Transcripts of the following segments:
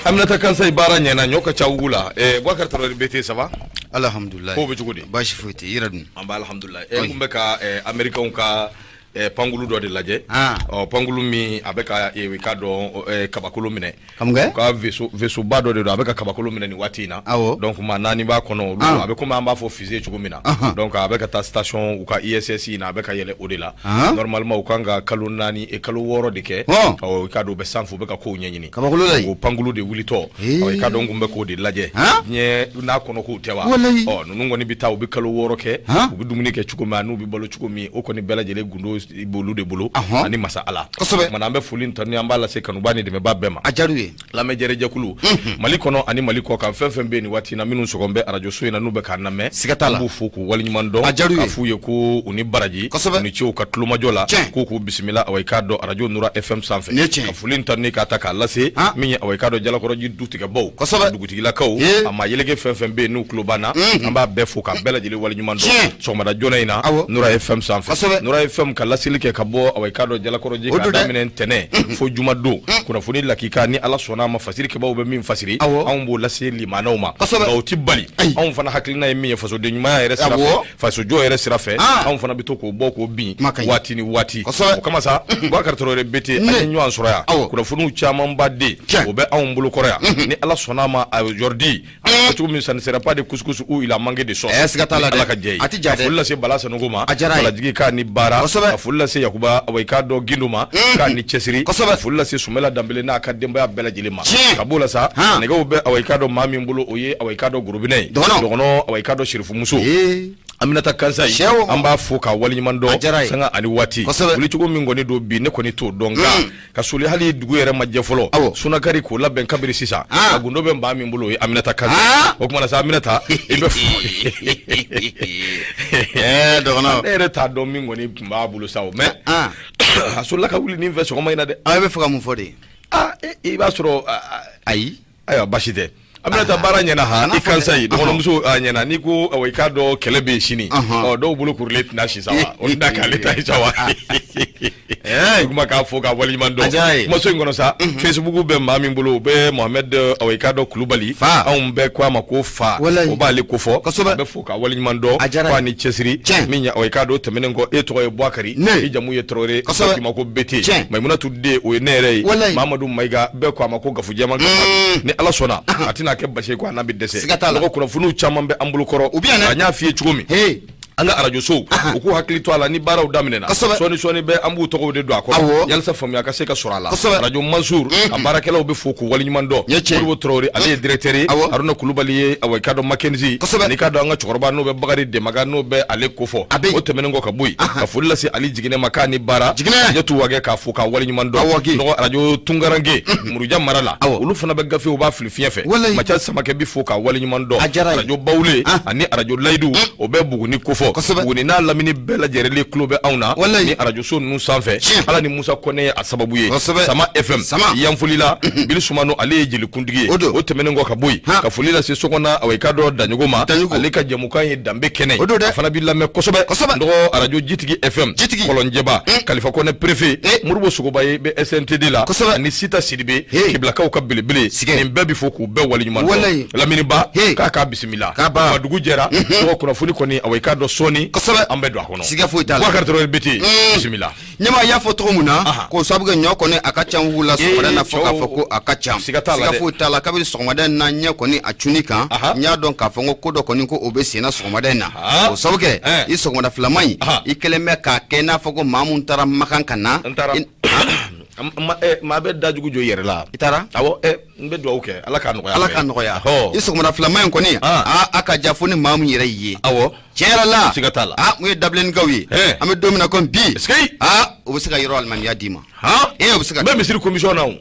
Aminata Kansa ibara nyana nyoka chawugula Boubacar Traoré BT ça va alhamdulillah ko be jugudi bashi foti iradun amba alhamdulillah kumbe ka americain ka pangulu do de laje pangulu mi abeka we ka do kabakulu mine ka veso bado de do abeka kabakulu mine ni watina donc ma nani ba kono abeko ma amba fo fusée chugumina donc abeka ta station ou ka ISSI na abeka yele odela normalement ou kanga kalu nani e kalu woro dike o ka do be sanfo beka ko nyenyini kabakulu lay o pangulu de wulito o ka do ngumbe ko de laje nye na kono ko tewa nungo ni bitaw be kalu woro ke bi dumuni ke chuguma nu bi bolo chugumi o ko ni belaje le gundo bolu de bolo ani masa ala manambe fulin tani ambala se kanubani de me babema ajaruye la me jere jakulu malikono ani maliko kan fenfembe ni wati na minu sogombe arajo so ina nube kan na me sigatala bu fuku wali nyumando afuye ku uni baraji ni ciwo ka tluma jola ku bismillah away kado arajo nura fm sanfe ka fulin tani ka taka lase minya away kado jala ko roji dutiga bow duguti la kaw ama yelege fenfembe nu klubana amba be fuka bela jeli wali nyumando so mada jona ina nura fm sanfe nura fm ka lasili kabo away kado jala koroji ka daminen tene fo juma do kuna funi lakika ni ala sona ma fasiri ke bawo be min fasiri on bo lase limanaw ma bawo tibali on fana haklina e mi faso de nyuma ya resira fe faso jo resira fe on fana bitoko boko bi wati ni wati o kama sa Boubacar Traoré BT anyo ansoroya kuna funu chaman badde o be on bulu korea ni ala sona ma aujourd'hui to mi ça ne sera pas de couscous où il a manqué de sauce ala ka jey fulla se balasa ngoma ala jigi ka ni bara fulla se yakuba away kado ginduma ka ni chesiri fulla se sumela dambele na ka demba ya bela jilima kabula sa nega ube away kado mami mbulu oye away kado gurubine dogono away kado shirifu muso Aminata Kansa amba foka wali nyimando sanga ani wati uli chugo mingoni do bi ne ko ni to donga ka suli hali dugu yere majje folo suna kari ko labben kabiri sisa agundo be mba mi mbulo Aminata Kansa o kuma na sa Aminata ibe dogono ere ta do mingoni mba bulu sawo me asulla ka wuli ni version ko mayna de be foka mu fodi e ba soro ayi ayo bashite Aminata bara nyana ha ikansa yi dono muso nyana ni ko away kado kelebe shini do bulu kurlet na shi sawa on da ka leta sawa kuma ka foka wali mando mo so ngono sa Facebook be mami bulu be Mohamed away kado Kulubali on be kwa mako fa o ba le ko fo be foka wali mando kwa ni chesiri minya away kado temenengo eto e Boubacar e jamu ye Traoré ko mako beti maimuna tudde o nere Mamadou Maiga be kwa mako gafu jama ni ala sona atina ke bashe ko anabi dese ko kuna funu chamambe ambulu koro anya fie chugumi anga arajo so ko hakili to ala ni bara udaminena soni be ambu to de do akoro yalsa fam ya ka se ka surala radio Mansour ambara kala obe foku wali nyumando ko Traoré ali directeur Haruna Kulubali away kado Mackenzie ni kado anga chokorba no be bagari de maga no be ale kofo o temene ngo ka buyi ka fulla se ali jigine makani bara yetu wage ka foka wali nyumando no radio Tungarange muruja marala ulu fana be gafe o ba filifiefe macha samake bi foka wali nyumando radio Bawle ani radio Laidu obe bugu ni kofo woni na lamini bela jerele club auna ni arajo so nu sanfe ala ni Musa Kone asababuye sama FM yamfulila bil sumano ale jili kundigi o temene ngo ka boy ka fulila se sokona away kado danyugoma ale ka jamukan dambe kene afana billa kosobe ndo arajo jitigi FM kolonjeba Khalifa Kone préfet murbo sugobaye be SNTD la ni sita sidibe kiblaka ka bilibili ni bebi foku be wali nyuma lamini ba ka bismillah ba dugu jera ko kuna fuli koni away kado soni ambedo akono siga fo itala Boubacar Traoré BT bismillah nyama ya foto muna ko sabuga nyoko ne akacham hula so na foka foko akacham siga fo itala kabili so madan na nyako ni achunika nya don ka fongo kodo koni ko obesi na so madan na ko sabuge iso mada flamai ikeleme ka kena foko mamun tara makankana ma be dajugu jo yere la itara awo mbe do okay ala ka noya iso mada flamai ko ni aka jafuni mamun yere yi awo Tiens là, moi Dublin Gawi, ame domina comme bi. Obusika yoro almami adima. Obusika. Be misiri commission na o.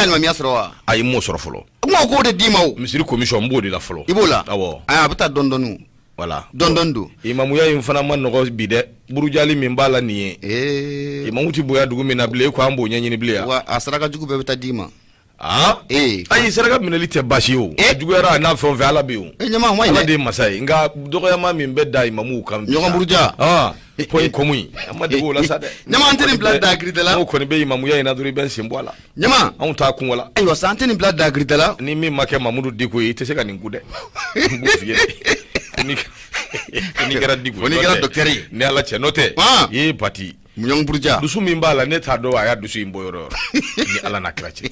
Almami asroa. Ayi mo soro folo. Mo ko de dima o. Misiri commission mbodi la folo. Ibola. Awo. Buta dondonu. Voilà. Dondondo. Imamu ya imfana man no bide. Burujali mimbala niye. Imamu ti boya dugu mina bile ko ambo nyanyi ni bile. Wa asraka jugu be beta dima. ayi saraka minɛli tɛ baasi o juguyara n'a fɛn o fɛn Ala bɛ yen Ala de ye masa ye nka dɔgɔyama min bɛ da imamuw kan ɲɔgɔn buruja point commun an ma dege o la sa dɛ ɲama an tɛ nin bila dagirida la n'o kɔni bɛ imamuya in na dɔrɔn i bɛ n sen bɔ a la ɲama anw t'a kun wala ayiwa sa an tɛ nin bila dagirida la ni min ma kɛ Mamudu Diko ye i tɛ se ka nin ku dɛ n b'o f'i ye n'i kɛra Diko n'i kɛra docteur ye ni Ala cɛ n'o tɛ i ye pati ɲɔgɔn buruja dusu min b'a la ne t'a dɔn a y'a dusu in bɔ yɔrɔ ni Ala n'a kira cɛ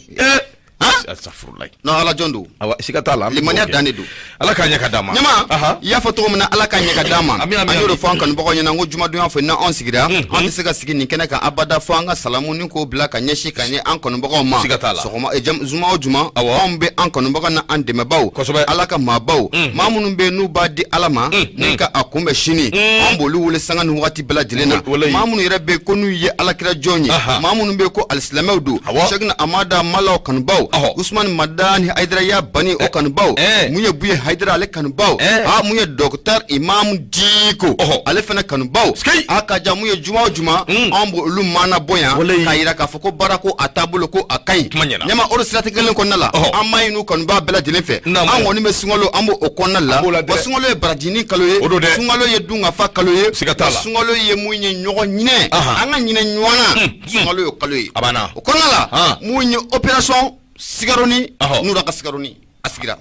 astagfirullah non Ala jɔn don awa siga t'a la limaniya dan de don Ala k'a ɲɛ ka d'a ma ɲama i y'a fɔ cogo min na Ala k'a ɲɛ ka d'a ma an y'o de fɔ an kanubagaw ɲɛna n ko jumadonya fɛ n'anw sigira an tɛ se ka sigi nin kɛnɛ kan abada fɔ an ka salamu ni k'o bila ka ɲɛsin ka ɲɛ an kanubagaw ma siga t'a la sɔgɔma juma o juma anw bɛ an kanubaga na an dɛmɛbaw Ala ka maabaw maa minnu bɛ n'u b'a di Ala ma ni ka a kunbɛn sini an b'olu wele sanga ni wagati bɛɛ lajɛlen na maa minnu yɛrɛ bɛ ko n'u ye Alakira jɔn ye maa minnu bɛ ko alisilamɛw don Sɛkina Amada Malaw kanubaw Usman Madani Haidara ya bani o kanubaw mun ye Buye Haidara ale kanubaw mun ye Docteur Imam Diko ale fana kanubaw ka ja mun ye juma o juma an b'olu maana bonya ka yira k'a fɔ ko baara ko a taabolo ko a kaɲi ɲama o siratigɛ kelen kɔnɔna la an ma ɲini kanubaw bɛɛ lajɛlen fɛ an kɔni bɛ sunkalo an b'o kɔnɔna la wa sunkalo ye barajini kalo ye sunkalo ye dunkafa kalo ye sunkalo ye mun ye ɲɔgɔn ɲinɛ an ka ɲinɛ ɲɔgɔn na sunkalo ye kalo ye o kɔnɔna la mun ye opération Sigaroni n'u ka Sigaroni a sigira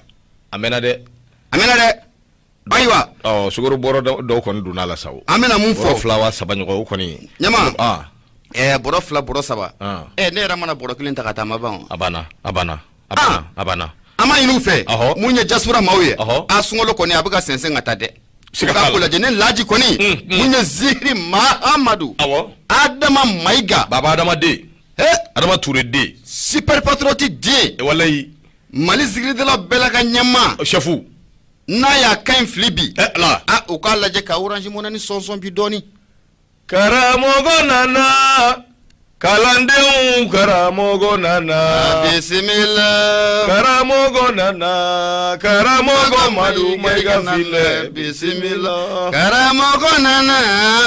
a mɛnna dɛ ayiwa sukaro bɔrɔ dɔw kɔni donna la sa an bɛna mun fɔ fila wa saba ɲɔgɔn o kɔni ɲama bɔrɔ fila bɔrɔ saba ne yɛrɛ mana bɔrɔ kelen ta ka taa ma ban a banna an ma ɲini u fɛ mun ye Jasura maaw ye a sunkalo kɔni a bɛ ka sɛnsɛn ka taa dɛ ka ko lajɛ ne laji kɔni mun ye Zihiri Mahamadu Adama Mayiga Baba Adama den Adama Ture den super patriote den walayi Mali zikiridala bɛɛ la ka ɲɛma chefu n'a y'a ka ɲi fili bi o k'a lajɛ ka Orange Money ni sɔnsɔn bi dɔɔni karamɔgɔ nana kalandenw karamɔgɔ nana bisimila karamɔgɔ nana karamɔgɔ Madu Mayiga filɛ bisimila karamɔgɔ nana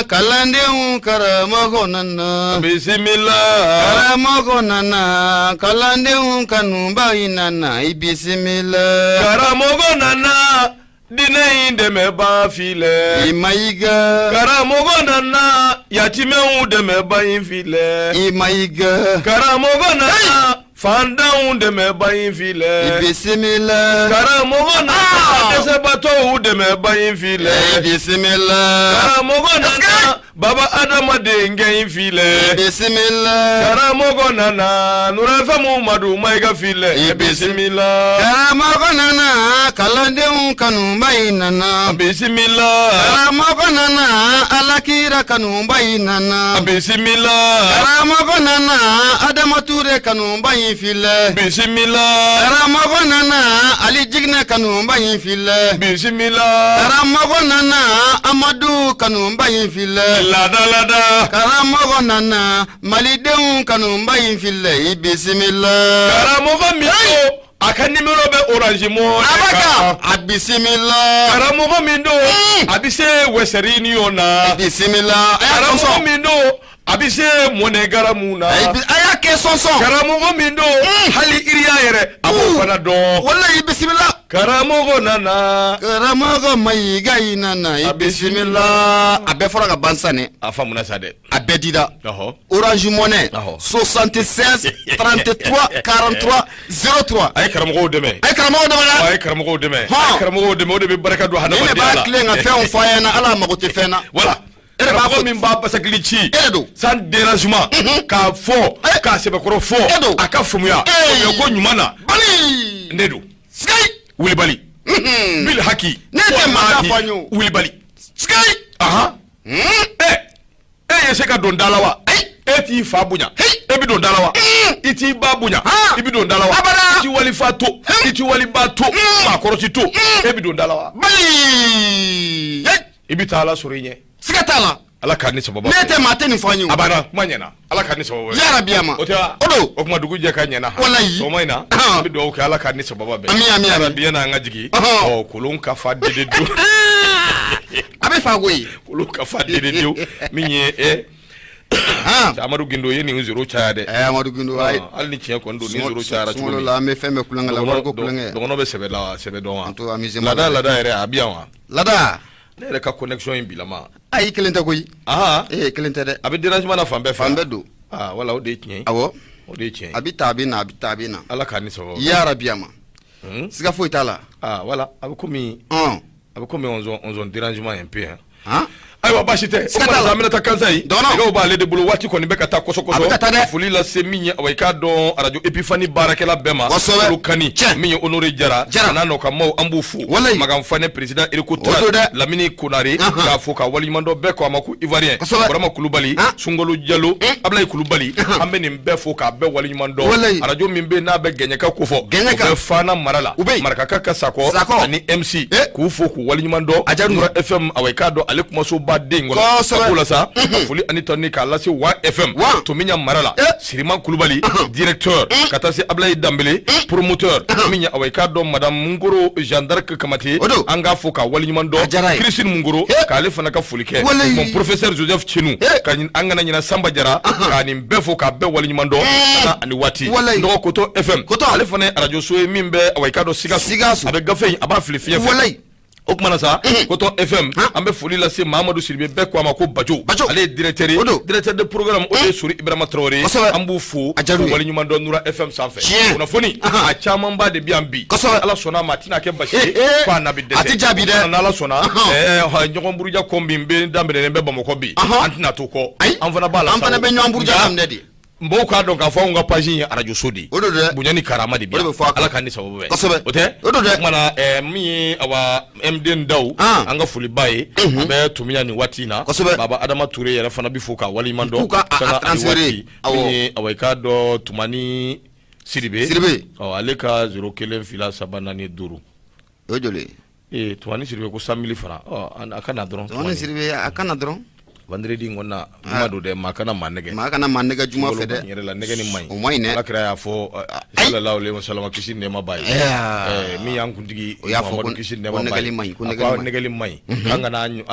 kalandenw karamɔgɔ nana bisimila karamɔgɔ nana kalandenw kanuba in nana i bisimila karamɔgɔ nana dinɛ in dɛmɛba filɛ i Mayiga karamɔgɔ nana yatimɛw dɛmɛba in filɛ i Mayiga karamɔgɔ nana fandanw dɛmɛba in filɛ i bisimila karamɔgɔ nana dɛsɛbatɔw dɛmɛba in filɛ i bisimila karamɔgɔ nana Baba Adamaden gɛn in filɛ i bisimila karamɔgɔ nana nurafɛmu Madu Mayiga filɛ i bisimila karamɔgɔ nana kalandenw kanuba in nana bisimila karamɔgɔ nana Alakira kanuba in nana bisimila karamɔgɔ nana Adama Ture kanuba in filɛ bisimila karamɔgɔ nana Ali Jiginɛ kanuba in filɛ bisimila karamɔgɔ nana Amadu kanuba in filɛ lada karamɔgɔ nana Malidenw kanuba in filɛ i bisimila karamɔgɔ min do a ka numéro bɛ Orange Money a bisimila karamɔgɔ min do a bɛ se Western Union na bisimila karamɔgɔ min do a bɛ se MoneyGram na a y'a kɛ sɔnsɔn karamɔgɔ min do hali iriya yɛrɛ a b'o fana dɔn walayi bisimila karamɔgɔ nana karamɔgɔ Mayiga in nana i bisimila a bɛɛ fɔra ka ban sisan dɛ a faamuna sa dɛ a bɛɛ dira Orange Money 76 33 43 03 a ye karamɔgɔw dɛmɛ a ye karamɔgɔw dɛmɛ a ye karamɔgɔw dɛmɛ o de bɛ barika don hadamadenya la ne b'a tilen ka fɛnw fɔ a ɲɛna ala mago tɛ fɛn na voilà karamɔgɔ min b'a basakili ci sans dérangement k'a fɔ k'a sɛbɛkɔrɔ fɔ a ka faamuya ko ɲuman na ne don wulibali bil haki ne tɛ maa fɔ n ye wulibali e ye se ka don da la wa e t'i fa bonya e bɛ don da la wa i t'i ba bonya i bɛ don da la wa i t'i walifa to i t'i waliba to maakɔrɔsi to e bɛ don da la wa i bɛ taa Ala sɔrɔ i ɲɛ siga t'a la Ala k'a ni sababa ne tɛ maa tɛ nin fɔ n ye a banna kuma ɲɛna Ala k'a ni sababa yarabi ama o tɛ wa o don o kuma dugu jɛ ka ɲɛna walayi sɔgɔma in na an bɛ dugawu kɛ Ala k'a ni sababa bɛɛ ami arabi yana an ka jigi kolon ka fa dededo a bɛ fa koyi kolon ka fa dededo min ye Amadu Gindo ye ni zero chaya de Amadu Gindo ay al ni tiɲɛ kɔni don ni zero chayara cogo min la me fɛn bɛ kulonkɛ la wari ko kulonkɛ dɔgɔnɔ bɛ sɛbɛ la sɛbɛ dɔn wa to amusement lada yɛrɛ a bi yan wa lada ne yɛrɛ ka connexion in bilama ayi kelen tɛ koyi kelen tɛ dɛ a bɛ dérangement na fan bɛɛ don wala o de ye tiɲɛ awɔ o de ye tiɲɛ a bɛ taa a bɛ na ala k'a ni sababu ya rabi ama siga foyi t'a la wala a bɛ komi on zone dérangement un peu ayiwa baasi tɛ o kumana an bɛna taa kansa yi nɛgɛw b'ale de bolo waati kɔni bɛ ka taa kɔsɔkɔsɔ foli lase min ye i k'a dɔn radio Epifani baarakɛla bɛɛ ma olu kani min ye Honoré Jara a n'a nɔ ka maaw an b'u fo Magan Fane président Eriko Touré Lamini Konare k'a fo ka waliɲumandɔn bɛɛ ko a ma ko Ivoirien Burama Kulubali Sunkalo Jalo Ablaye Kulubali an bɛ nin bɛɛ fo k'a bɛɛ waliɲumandɔn radio min bɛ n'a bɛ gɛɲɛka ko fɔ o bɛ Fana mara la Marakaka ka Sakɔ ani MC k'u fo k'u waliɲumandɔn Nura FM i k'a dɔn ale kumaso den ngolo sabola sa foli ani tonni ka lase wa FM to minya marala Siriman Kulubali directeur kata se Ablaye Dambele promoteur minya awai ka do madame Mungoro gendarme Kamati anga fo ka wali nyumando Christine Mungoro ka ale fana ka foli kɛ mon professeur Joseph Chenu ka angana nyina Samba Jara ka ni be fo ka be wali nyumando ani wati ndo Koto FM ale fana radio so min be awai ka do sigasu abe gafe aba fili fiye o kumana sa Koto FM an bɛ foli lase Mamadou Sidibe bɛɛ ko a ma ko Bajo ale ye directeur de programme o de Sori Ibrahima Traoré an b'u fo wali ɲuman dɔn Nura FM sanfɛ kunnafoni a caman ba de bi yan bi ala sɔnna ma a tɛna kɛ basi ye ko a na bɛ dɛsɛ a tɛ jaabi dɛ n'ala sɔnna ɲɔgɔn buruja kɔn bi bɛ daminɛnen bɛ Bamakɔ bi an tɛna to kɔ an fana b'a la an fana bɛ ɲɔgɔn buruja daminɛ de mɔgɔw k'a dɔn k'a fɔ anw ka page in ye radio so de ye bonya ni karama de bi yan ala ka ni sababu bɛɛ o tɛ o kumana min ye awa MD Ndaw an ka foliba ye an bɛ tumiya nin waati in na Baba Adama Touré yɛrɛ fana bi fo ka waliɲuman dɔn sanga ani waati min ye awa i k'a dɔn Tumani Sidibe ale ka 01 fila 345 o ye joli ye Tumani Sidibe ko 100 000 francs a ka na dɔrɔn Tumani Sidibe a ka na dɔrɔn vendredi ngona ma do de ma kana manege juma fe de yɛrɛ la nɛgɛ ni maɲi o maɲi ne ala kira y'a fɔ sallallahu alaihi wasallam kisi nɛma ba ye min y'an kuntigi o y'a fɔ ko kisi nɛma ba ye ko nɛgɛli maɲi kan ka na an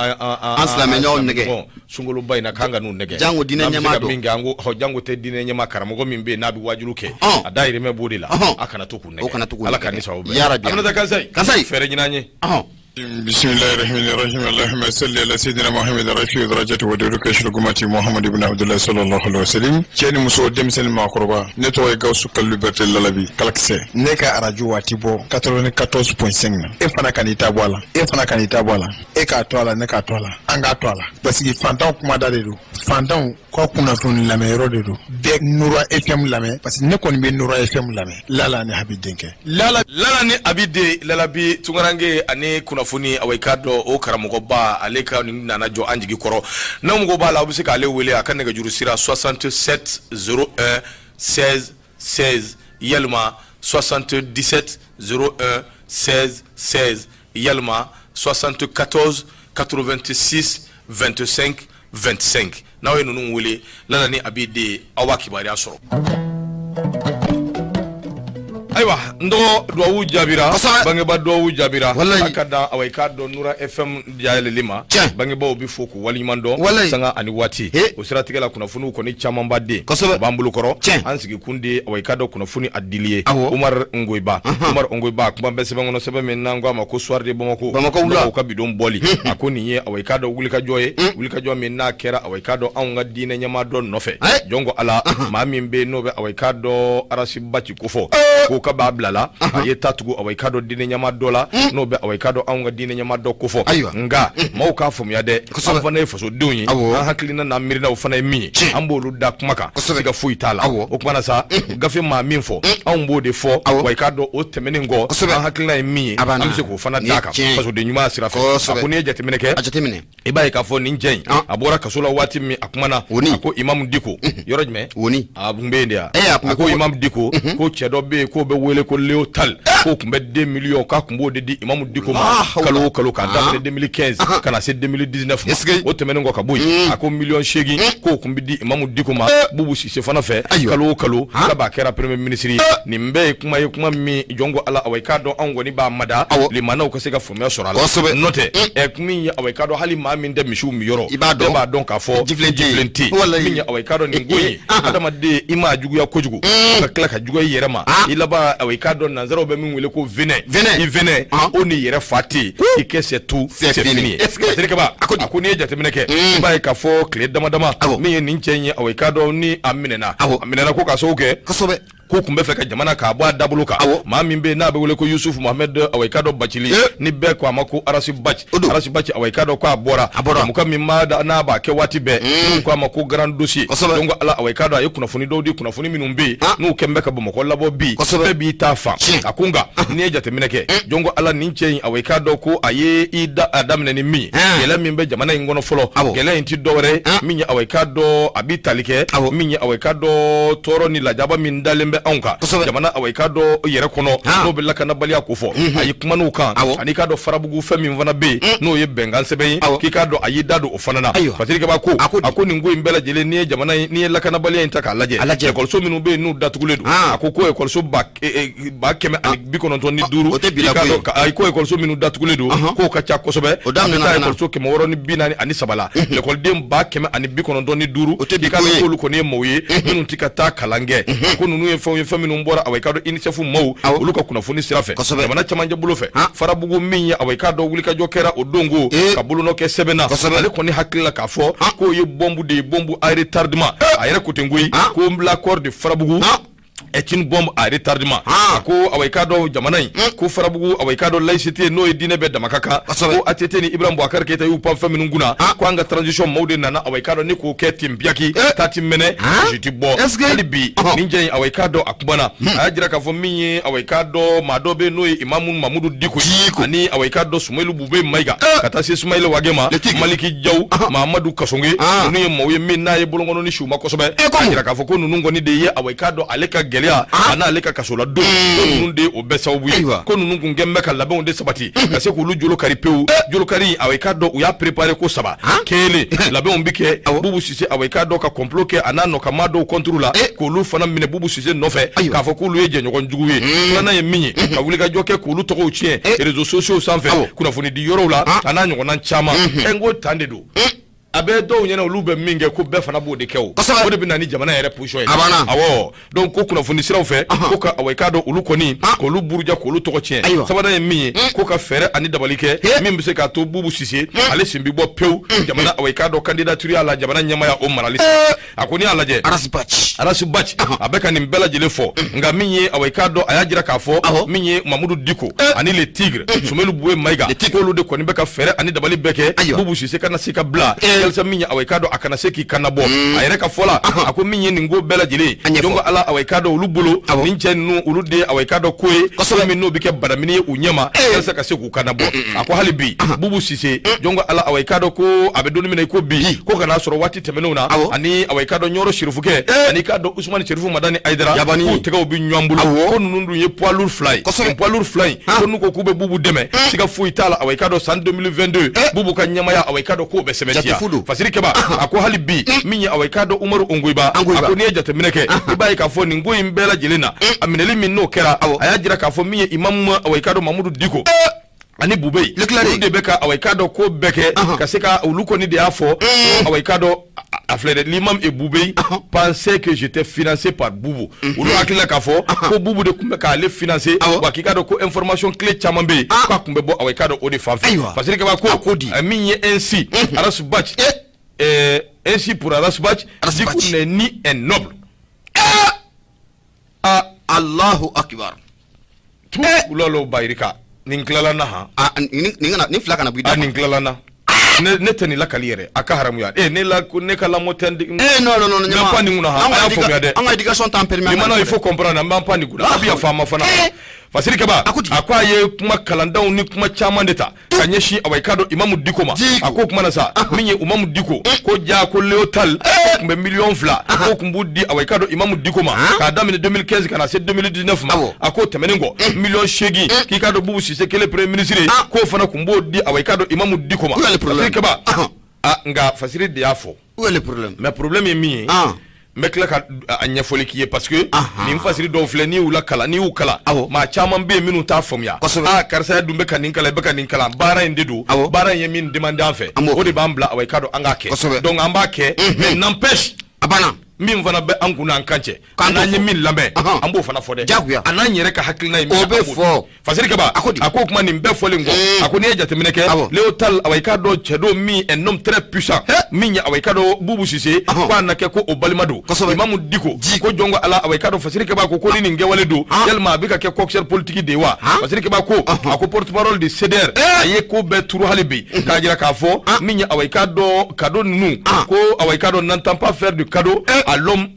silamɛ ɲɔgɔn nɛgɛ sunkalo ba in na kan ka n'u nɛgɛ jango dinɛ ɲɛma do min kɛ an ko jango tɛ dinɛ ɲɛma karamɔgɔ min bɛ yen n'a bɛ wajulu kɛ a dayirimɛ b'o de la a kana to k'u nɛgɛ ala ka ni sababu bɛɛ an bɛna taa Kansai fɛrɛ ɲinan ye بسم الله الرحمن الرحيم اللهم صل على سيدنا محمد رفيع درجته ودرك شرقمتي محمد بن عبد الله صلى الله عليه وسلم كان مسو دمسن ما قربا نتوي غوسو كلبرت للبي كلاكسي نيكا راجو واتيبو 94.5 e fana kanita bwala e ka tola ne ka tola anga tola parce que fantan kuma da dedo fantan ko kuna fon lamero dedo be Nura FM lame parce que ne koni be Nura FM lame lala ne habidenke lala ni abide lala bi tungarange ani funi awai ka dɔ o karamɔgɔ ba ale ka ni nana jɔ an jigi kɔrɔ na mɔgɔ b'a la u bɛ se k'ale wele a ka nɛgɛjuru sira 67 01 16 16 yalima 77 01 16 16 yalima 74 86 25 25 n'aw ye ninnu wele lala ni abide aw b'a kibaruya sɔrɔ. Ayiwa ndo duwawu jabira bangeba duwawu jabira akada awai ka dɔn Nura FM jayɛlɛli bangebaw bi fo k'u waliɲuman dɔn sanga ani waati o siratigɛ la kunnafoniw kɔni caman ba den b'an bolo kɔrɔ an sigi kun de awai ka dɔn kunnafoni a dili ye Umar Ngoiba kuma bɛ sɛbɛn kɔnɔ sɛbɛn min n'an ko a ma ko soir de Bamako u ka bidon bɔli a ko nin ye awai ka dɔn wulikajɔ ye wulikajɔ min n'a kɛra awai ka dɔn anw ka diinɛ ɲɛmaa dɔ nɔfɛ jɔn ko ala maa min bɛ n'o bɛ awai ka dɔn arasiba ci ko fɔ ko ka b'a bilala a ye tatugu awai ka dɔ diinɛ ɲɛmaa dɔ la n'o bɛ awai ka dɔn anw ka diinɛ ɲɛmaa dɔ ko fɔ nka maaw k'a faamuya dɛ an fana ye fasodenw ye an hakilina n'an miirina o fana ye min ye an b'olu da kuma kan siga foyi t'a la o kumana sa gafe maa min fɔ anw b'o de fɔ awai ka dɔn o tɛmɛnen kɔ an hakilina ye min ye an bɛ se k'o fana d'a kan fasoden ɲuman sira fɛ a ko n'i ye jateminɛ kɛ i b'a ye k'a fɔ nin cɛ in a bɔra kaso la waati min a kumana a ko Imam Diko yɔrɔ jumɛn a kun bɛ yen de a ko Imam Diko ko cɛ dɔ bɛ yen k'o bɛ wele ko Leo Tal ko kun bɛ 2 millions k'a kun b'o de di imamu Diko ma kalo o kalo k'a daminɛ 2015 kana se 2019 o tɛmɛnen kɔ ka bɔ yen a ko 8,000,000 k'o kun bɛ di imamu Diko ma Bubu Sise fana fɛ kalo o kalo ala b'a kɛra premier ministre nin bɛɛ ye kuma min jɔn ko ala awai k'a dɔn anw kɔni b'a mada limanaw ka se ka faamuya sɔrɔ a la n'o tɛ kun min ye awai k'a dɔn hali maa min tɛ misiw min yɔrɔ bɛɛ b'a dɔn k'a fɔ jifilen tɛ min ye awai k'a dɔn nin ko ye adamaden i m'a juguya kojugu ka tila ka juguya i yɛrɛ ma i laban awai k'a dɔn nanzaraw bɛ min wele ko venin i venin o ni yɛrɛ fa tɛ i kɛ c'est tout c'est fini Terikɛba a ko n'i ye jateminɛ kɛ i b'a ye k'a fɔ tile dama dama min ye nin cɛ in ye awai k'a dɔn ni a minɛna ko ka sababu kɛ ko kun bɛ fɛ ka jamana k'a bɔ a dabolo kan maa min bɛ n'a bɛ wele ko Yusufu Mohamed awai k'a dɔn Bacili ni bɛɛ ko a ma ko Arasi Bac awai k'a dɔn k'a bɔra muka min ma n'a b'a kɛ waati bɛɛ n'u ko a ma ko grand dossier donc ala awai k'a dɔn a ye kunnafoni dɔw di kunnafoni minnu bɛ yen n'u kɛn bɛ ka Bamakɔ labɔ bi bɛɛ b'i ta fan a ko nka n'i ye jateminɛ kɛ jɔn ko ala nin cɛ in awai k'a dɔn ko a ye a daminɛ ni min gɛlɛya min bɛ jamana in kɔnɔ fɔlɔ gɛlɛya in ti dɔwɛrɛ min ye awai k'a dɔn a bɛ tali kɛ min ye awai k'a dɔn tɔɔrɔ ni lajaba min dalen bɛ anw kan jamana awai k'a dɔn yɛrɛ kɔnɔ n'o bɛ lakanabaliya ko fɔ a ye kuma n'o kan ani k'a dɔn farabugu fɛn min fana bɛ yen n'o ye bɛnkan sɛbɛn ye k'i k'a dɔn a y'i da don o fana na Terikɛba ko a ko nin ko in bɛɛ lajɛlen n'i ye jamana n'i ye lakanabaliya in ta k'a lajɛ ekɔliso minnu bɛ yen n'u datugulen don a ko ekɔliso 195 a ko ekɔliso minnu datugulen don k'o ka ca kosɛbɛ a bɛ taa ekɔliso 643 la ekɔliden 195 k'i k'a dɔn k'olu kɔni ye maaw ye minnu tɛ ka taa kalan kɛ ko ninnu ye fɛn minnu bɔra awai k'a dɔn UNICEF maaw olu ka kunnafoni sira fɛ jamana cɛmancɛ bolo fɛ farabugu min ye awai k'a dɔn wulikajɔ kɛra o don ko ka bolonɔ kɛ sɛbɛnna ale kɔni hakili la k'a fɔ k'o ye bɔnbu de ye bɔnbu à retardement a yɛrɛ ko ten koyi ko l'accord de farabugu est une bombe à retardement ko awai k'a dɔn jamana in ko farabugu awai k'a dɔn laïcité n'o ye diinɛ bɛɛ dama ka kan ko ATT ni Ibrahim Boubacar Keita y'u pan fɛn minnu kunna ko an ka transition maaw de nana awai k'a dɔn ni k'o kɛ ten biyaki taa ti mɛnɛ je ti bɔ hali bi nin cɛ in awai k'a dɔn a kumana a y'a jira k'a fɔ min ye awai k'a dɔn maa dɔ bɛ n'o ye Imamu Mamudu Diko ani awai k'a dɔn Sumailu Bube Mayiga ka taa se Sumaila Wage ma Maliki Jaw Mahamadu Kasonge ninnu ye maaw ye min n'a ye bolonkɔnɔ ni siw ma kosɛbɛ a jira k'a fɔ ko ninnu kɔni de ye awai k'a dɔn ale ka gɛlɛya a n'ale ka kaso la don ninnu de o bɛɛ sababu ye ko ninnu kun kɛn bɛ ka labɛnw de sabati ka se k'olu jolo kari pewu jolo kari awai k'a dɔn u y'a préparé ko 3 kelen labɛnw bi kɛ Bubu Sise awai k'a dɔn ka complot kɛ a n'a nɔkama dɔw contre la k'olu fana minɛ Bubu Sise nɔfɛ k'a fɔ k'olu ye jɛɲɔgɔn jugu ye filanan ye min ye ka wulikajɔ kɛ k'olu tɔgɔw tiɲɛ réseaux sociaux sanfɛ kunnafoni di yɔrɔw la a n'a ɲɔgɔnna caman n ko tan de don a bɛ dɔw ɲɛna olu bɛ min kɛ ko bɛɛ fana b'o de kɛ o de bɛ na ni jamana yɛrɛ position ye awɔ donc ko kunnafoni siraw fɛ ko ka awai k'a dɔn olu kɔni k'olu buruja k'olu tɔgɔ tiɲɛ sabanan ye min ye ko ka fɛɛrɛ ani dabali kɛ min bɛ se k'a to Bubu Sise ale sen bɛ bɔ pewu jamana awai k'a dɔn candidature y'a la jamana ɲɛmaya o marali a ko n'i y'a lajɛ Arasi Bac a bɛ ka nin bɛɛ lajɛlen fɔ nka min ye awai k'a dɔn a y'a jira k'a fɔ min ye Mamudu Diko ani le Tigre Sumailu Bube Mayiga k'olu de kɔni bɛ ka fɛɛrɛ ani dabali bɛɛ kɛ Bubu Sise kana se ka bila yalisa min ye awai k'a dɔn a kana se k'i kanabɔ a yɛrɛ ka fɔ la a ko min ye nin ko bɛɛ lajɛlen donc ala awai k'a dɔn olu bolo nin cɛ ninnu olu de awai k'a dɔn ko ye fɛn min n'o bɛ kɛ badamini ye u ɲɛma yalisa ka se k'u kanabɔ a ko hali bi Bubu Sise donc ala awai k'a dɔn ko a bɛ donni min na i ko bi ko kana sɔrɔ waati tɛmɛnenw na ani awai k'a dɔn Ɲɔrɔ Sirifukɛ ani k'a dɔn Usmani Serifu Madani Ayidara k'u tɛgɛw bɛ ɲɔgɔn bolo ko ninnu dun ye poids lourd 2 ye poids lourd 2 in ko n'u ko k'u bɛ Bubu dɛmɛ siga foyi t'a la awai k'a dɔn san 2022 Bubu ka ɲɛmaya awai k'a dɔn k'o bɛ sɛbɛntiya Terikɛba a ko hali bi min ye awai k'a dɔn Umaru Ongoiba a ko n'i ye jateminɛ kɛ i b'a ye k'a fɔ nin ko in bɛɛ lajɛlen na a minɛli min n'o kɛra a y'a jira k'a fɔ min ye Imamu awai k'a dɔn Mamudu Diko ani Bube olu de bɛ ka awai k'a dɔn ko bɛɛ kɛ ka se ka olu kɔni de y'a fɔ awai k'a dɔn a filɛ dɛ l'imam et Bube pensait que j'étais financé par Bubu olu hakili la k'a fɔ ko Bubu de tun bɛ k'ale financer wa k'i k'a dɔn ko information clé caman bɛ yen k'a tun bɛ bɔ awai k'a dɔn o de fan fɛ parce que kaba ko min ye ainsi Arasi Bac ainsi pour Arasi Bac Diko n'est ni un noble Allahu Akbar tout lolo bayirika nin tilala na ha ni fila kana bida nin tilala na ne tɛ nin lakali yɛrɛ a ka haramuya ne ka lamɔ tɛ non n bɛ pan nin kunna ha a y'a faamuya dɛ an ka éducation t'en permet maintenant il faut comprendre n b'an pan nin kunna a bɛ yafa ma fana fasiri kaba akwa ye kuma kalandaw ni kuma chaman deta kanyeshi awaikado imamu diko ma ako kuma na sa minye imamu diko ko ja ko leotal kumbe million fla ko kumbudi awaikado imamu diko ma ka damine 2015 kana se 2019 ma ako temeningo million shegi ki kado bubu sise kele premier ministre ko fana kumbudi awaikado imamu diko ma fasiri kaba nga fasiri diafo où est le problème mais problème est mi mekla ka anyafoli kiye parce que ni mfasiri do fle ni ula kala ni ukala ma chama be minu ta fomya karsa dumbe kan ninkala be kan ninkala bara indedu bara yemin demande en fait o de bambla away kado angake donc ambake mais n'empêche abana min fana be anguna ankanche ananye min lambe ambo fana fode ananye reka hakilina mi obe fo fasiri kaba ako kuma ni mbe fole ngo ako ni ejate mineke leotal awaykado chedo mi un homme très puissant minya awaykado bubu sise kwa nake ko obalimado imamu diko ko jongo ala awaykado fasiri kaba ko ni ngewale do yelma bika ke coxer politique de wa fasiri kaba ko ako porte parole de CDR aye ko be turu halibi kajira ka fo minya awaykado cadeau nu ko awaykado n'entend pas faire du cadeau à l'homme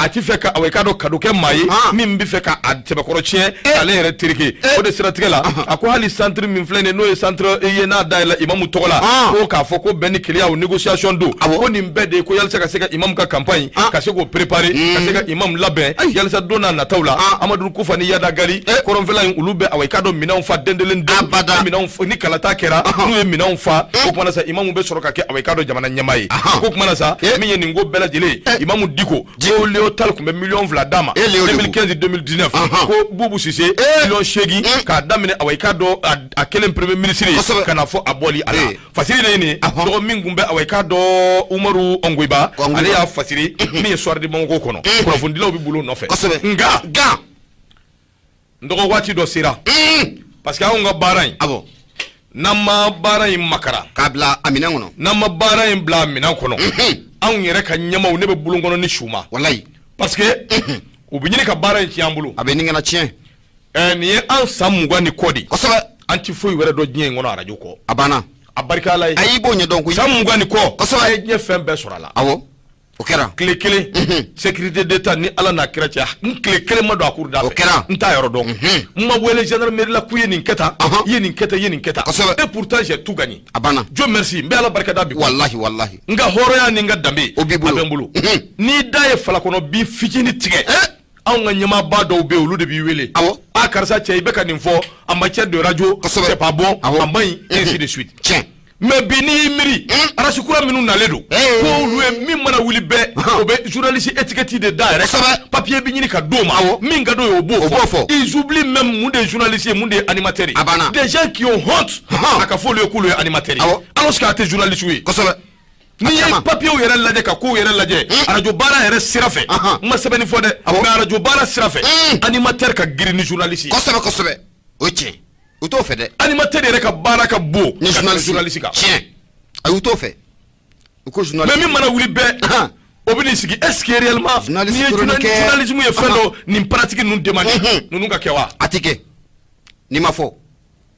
ati fait ka awekado kadoke mayi min bi fait ka atebe korotien ale yere tiriki o de siratige la ako hali centre min flene no centre yena daila imam togola ko ka foko beni clear o négociation do ko ni mbede ko yalsa ka seka imam ka campagne ka seko préparer ka seka imam labe yalsa dona na tawla amadou kufani yada gali koron vela ulube awekado minan fa dendelen de minan ni kalata kera no minan fa ko kuma sa imam be soroka ke awekado jamana nyamai ko kuma sa minye ningo bela jele imam diko ko tal kumbe million vla dama 2015 2019 ko bubu sise million shegi ka damine awaykado a kelen premier ministre kana fo aboli ala fasiri ne do mingumbe awaykado Umaru Ongoiba ale ya fasiri mi soir de mongo kono ko fundila bi bulo no fe nga ndogo wati do sira parce que on baran nama baran makara kabla amina ngono nama baran bla amina kono an yere ka nyama ne be bulo ngono ni shuma wallahi parce que ou bien ka bara ci ambulu abeni ngana tien ni an samugwa ni kodi kosoba anti fo were do nyen ngono radio ko abana abarika lay ayibo nye donc samugwa ni ko kosoba nye fembe sorala awo okera clé sécurité d'état ni ala na kiracha clé ma do akur da okera nta yoro do ma wele gendarmerie la kuye ni keta yeni keta et pourtant j'ai tout gagné abana Dieu merci mbe ala barka da bi wallahi nga horo ya ni nga dambe abembulu ni daye fala kono bi fijini tige an nga nyama ba do be olu de bi wele a karsa che be kan info en matière de radio c'est pas bon amay ainsi de suite tiens mais bini miri arasukura minu naledo ko luwe min mana wuli be obe journaliste étiquette de direct papier bi nyini ka doma min ga do yo bofo ils oublient même moun des journalistes moun des animateurs des gens qui ont honte aka fo le ko le animateurs alors que ate journaliste oui ni papier o yere laje ka ko yere laje radio bara yere sirafe ma sebeni fo de radio bara sirafe animateur ka giri ni journaliste kosobe oche uto fe de animateur yere ka bara ka bo ni journaliste ka tiens ay uto fe ko journaliste mais mi mana wuli be obini sigi est-ce que réellement journalisme ye fendo ni pratique nous demander nous nga kewa atike ni ma fo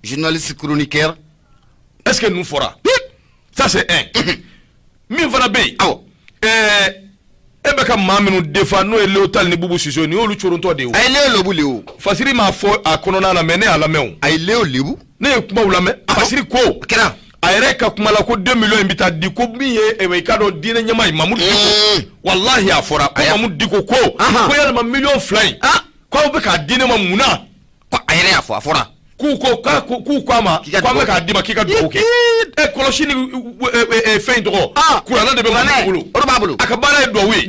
journaliste chroniqueur est-ce que nous fera ça c'est un mi fana be ebe ka maminu defa no leotal ni bubu siso ni olu choronto de o ay le lobu le o fasiri ma fo akonona na mene ala mew ay le lebu ne kuma ulame fasiri ko kera ayre ka kuma la ko 2 millions mbita di ko biye e ka do dine nyama Mamoud Diko wallahi afora ko Mamoud Diko ko yal ma million fly ko be ka dine ma muna ko ayre afora ku kwama ka dima kika do ke e koloshini fein do kurana de be babulu akabara do wi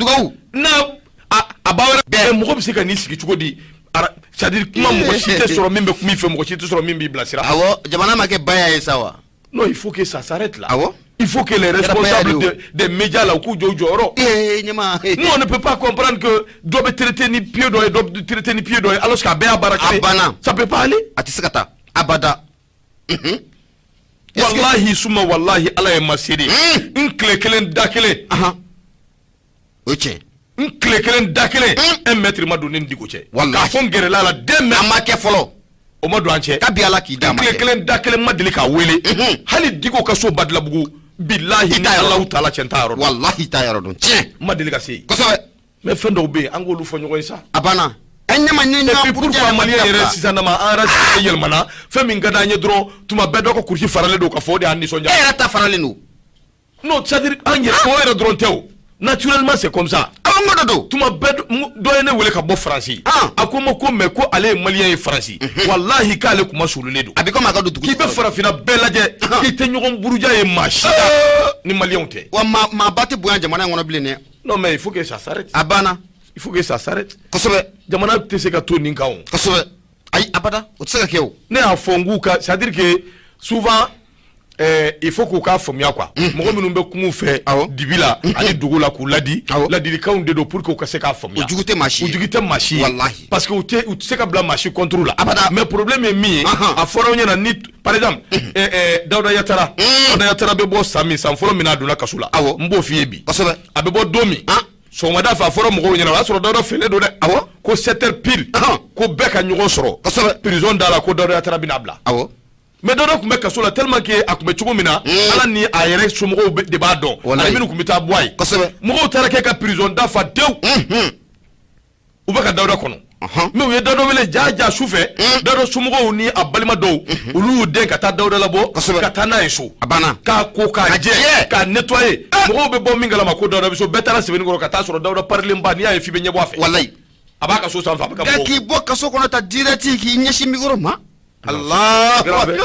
na abawre be mo ko bisika ni siki chugodi c'est-à-dire kuma mo chite sur mimbe kumi fe mo chite sur mimbe blasira awo jamana make baya yesawa non il faut que ça s'arrête là awo il faut que les responsables des médias là ku jojoro nyama nous on ne peut pas comprendre que doit traiter ni pied do traiter ni pied do alors que ba baraka ça peut pas aller atisikata abada wallahi suma wallahi ala ya masiri klekelen dakele oche klekelen dakele un mètre ma donné Diko che ka fon gere la dem amake folo o ma do anche ka bi ala ki dama klekelen dakele ma deli ka wele hali Diko ka so badla bugu billahi Allah taala chentaro wallahi tayaro don tiens ma deli ka se ko so mais fendo be angolu fo nyoy sa abana ɲama ni na pour malien yɛrɛ sisan nama an yɛrɛ yɛlɛmana fɛn min ka d'an ye dɔrɔn tuma bɛɛ dɔ ko kurusi faralen don ka fɔ de an nisɔndiya e yɛrɛ ta faralen don non c'est-à-dire an yɛrɛ o yɛrɛ dɔrɔn tɛ o naturellement c'est comme ça awon do tuma bɛɛ dɔ ye ne wele ka bɔ Faransi a ko ma ko mais ko ale ye malien ye Faransi wallahi k'ale kuma sululen don a bɛ comme a ka don dugu k'i bɛ farafina bɛɛ lajɛ k'i tɛ ɲɔgɔn buruja ye maa si ni malien tɛ wa maa ba tɛ bonya jamana in kɔnɔ bilen dɛ non mais il faut que ça s'arrête a banna il faut que ça s'arrête kosɛbɛ jamana tɛ se ka to nin kan o kosɛbɛ ayi abada o tɛ se ka kɛ o ne y'a fɔ n k'u ka c'est à dire que souvent il faut k'u k'a faamuya quoi mɔgɔ minnu bɛ kungo fɛ dibi la ani dugu la k'u ladi ladilikanw de don pour que u ka se k'a faamuya o jugu tɛ maa si ye o jugu tɛ maa si ye wallahi parce que u tɛ se ka bila maa si contre la abada mais problème ye min ye a fɔra aw ɲɛna ni par exemple Dawuda Yatara bɛ bɔ san min san fɔlɔ min a donna kaso la n b'o f'i ye bi kosɛbɛ a bɛ bɔ don min sɔgɔmada fɛ a fɔra mɔgɔw ɲɛna o y'a sɔrɔ Dawuda fɛlen don dɛ ko 7h pile ko bɛɛ ka ɲɔgɔn sɔrɔ kosɛbɛ prison da la ko Dawuda Yatara bɛna bila mais Dawuda tun bɛ kaso la tellement que a tun bɛ cogo min na ala ni a yɛrɛ somɔgɔw de b'a dɔn ani minnu tun bɛ taa bɔ a ye mɔgɔw taara kɛ ka prison da fa tewu u bɛ ka Dawuda kɔnɔ mais u ye Dawuda wele jaa su fɛ Dawuda somɔgɔw ni a balima dɔw olu y'u den ka taa Dawuda labɔ ka taa n'a ye so k'a ko k'a jɛ k'a nettoyer mɔgɔw bɛ bɔ min kalama ko Dawuda bɛ so bɛɛ taara sɛbɛnnikɔrɔ ka taa sɔrɔ Dawuda parilen ba n'i y'a ye f'i bɛ ɲɛbɔ a fɛ wallahi a b'a ka so sanfɛ a bɛ ka bɔ k'i bɔ kaso kɔnɔ ta direct k'i ɲɛsin micro ma Allahu akbar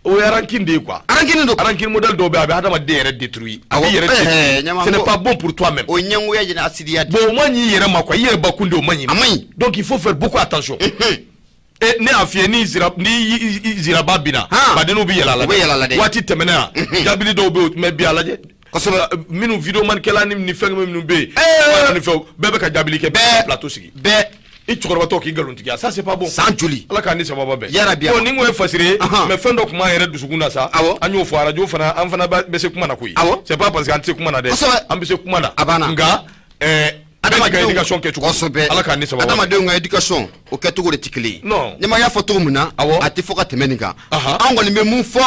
o ye ranking de ye quoi ranking modèle dɔw bɛ a bɛ adamaden yɛrɛ détruire a b'i yɛrɛ détruire ce n'est pas bon pour toi même o ɲɛngoya jɛna asidiya bon o man ɲi i yɛrɛ ma quoi i yɛrɛ bakun de o man ɲi a man ɲi donc il faut faire beaucoup attention ne y'a f'i ye ni ziraba binna badenw bɛ yɛlɛ a la dɛ waati tɛmɛna yan jabili dɔw bɛ yen mais bi a lajɛ kosɛbɛ minnu vidéo manikɛla ni fɛn minnu bɛ yen ni fɛnw bɛɛ bɛ ka jabili kɛ bɛɛ plateau sigi bɛɛ i cɛkɔrɔbatɔ k'i nkalontigiya ça c'est pas bon san joli ala k'an ni sababa bɛɛ yarabi bon ni n ko ye fasiri ye mais fɛn dɔ tun b'an yɛrɛ dusukun na sa an y'o fɔ arajo fana an fana bɛ se kuma na koyi c'est pas parce que an tɛ se kuma na dɛ an bɛ se kuma na nka adamaden ka éducation kɛcogo ala k'an ni sababa adamadenw ka éducation o kɛcogo de tɛ kelen ye non ne ma y'a fɔ cogo min na a tɛ fɔ ka tɛmɛ nin kan an kɔni bɛ mun fɔ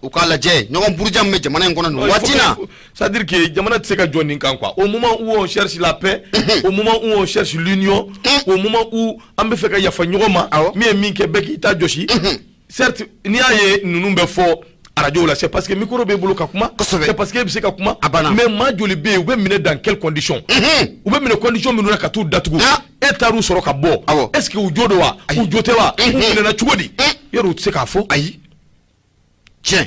u k'a lajɛ ɲɔgɔn buruja min bɛ jamana in kɔnɔ nin waati na c'est à dire que jamana tɛ se ka jɔ nin kan quoi au moment où on cherche la paix au moment où on cherche l'union au moment où an bɛ fɛ ka yafa ɲɔgɔn ma min ye min kɛ bɛɛ k'i ta jɔsi certes n'i y'a ye ninnu bɛ fɔ arajo la c'est parce que micro bɛ bolo ka kuma c'est parce que i bɛ se ka kuma mais maa joli bɛ yen u bɛ minɛ dans quelles conditions u bɛ minɛ condition minnu na ka t'u datugu e taar'u sɔrɔ ka bɔ est ce que u jo don wa u jo tɛ wa u minɛna cogo di yɔrɔ u tɛ se k'a fɔ ayi tiɲɛ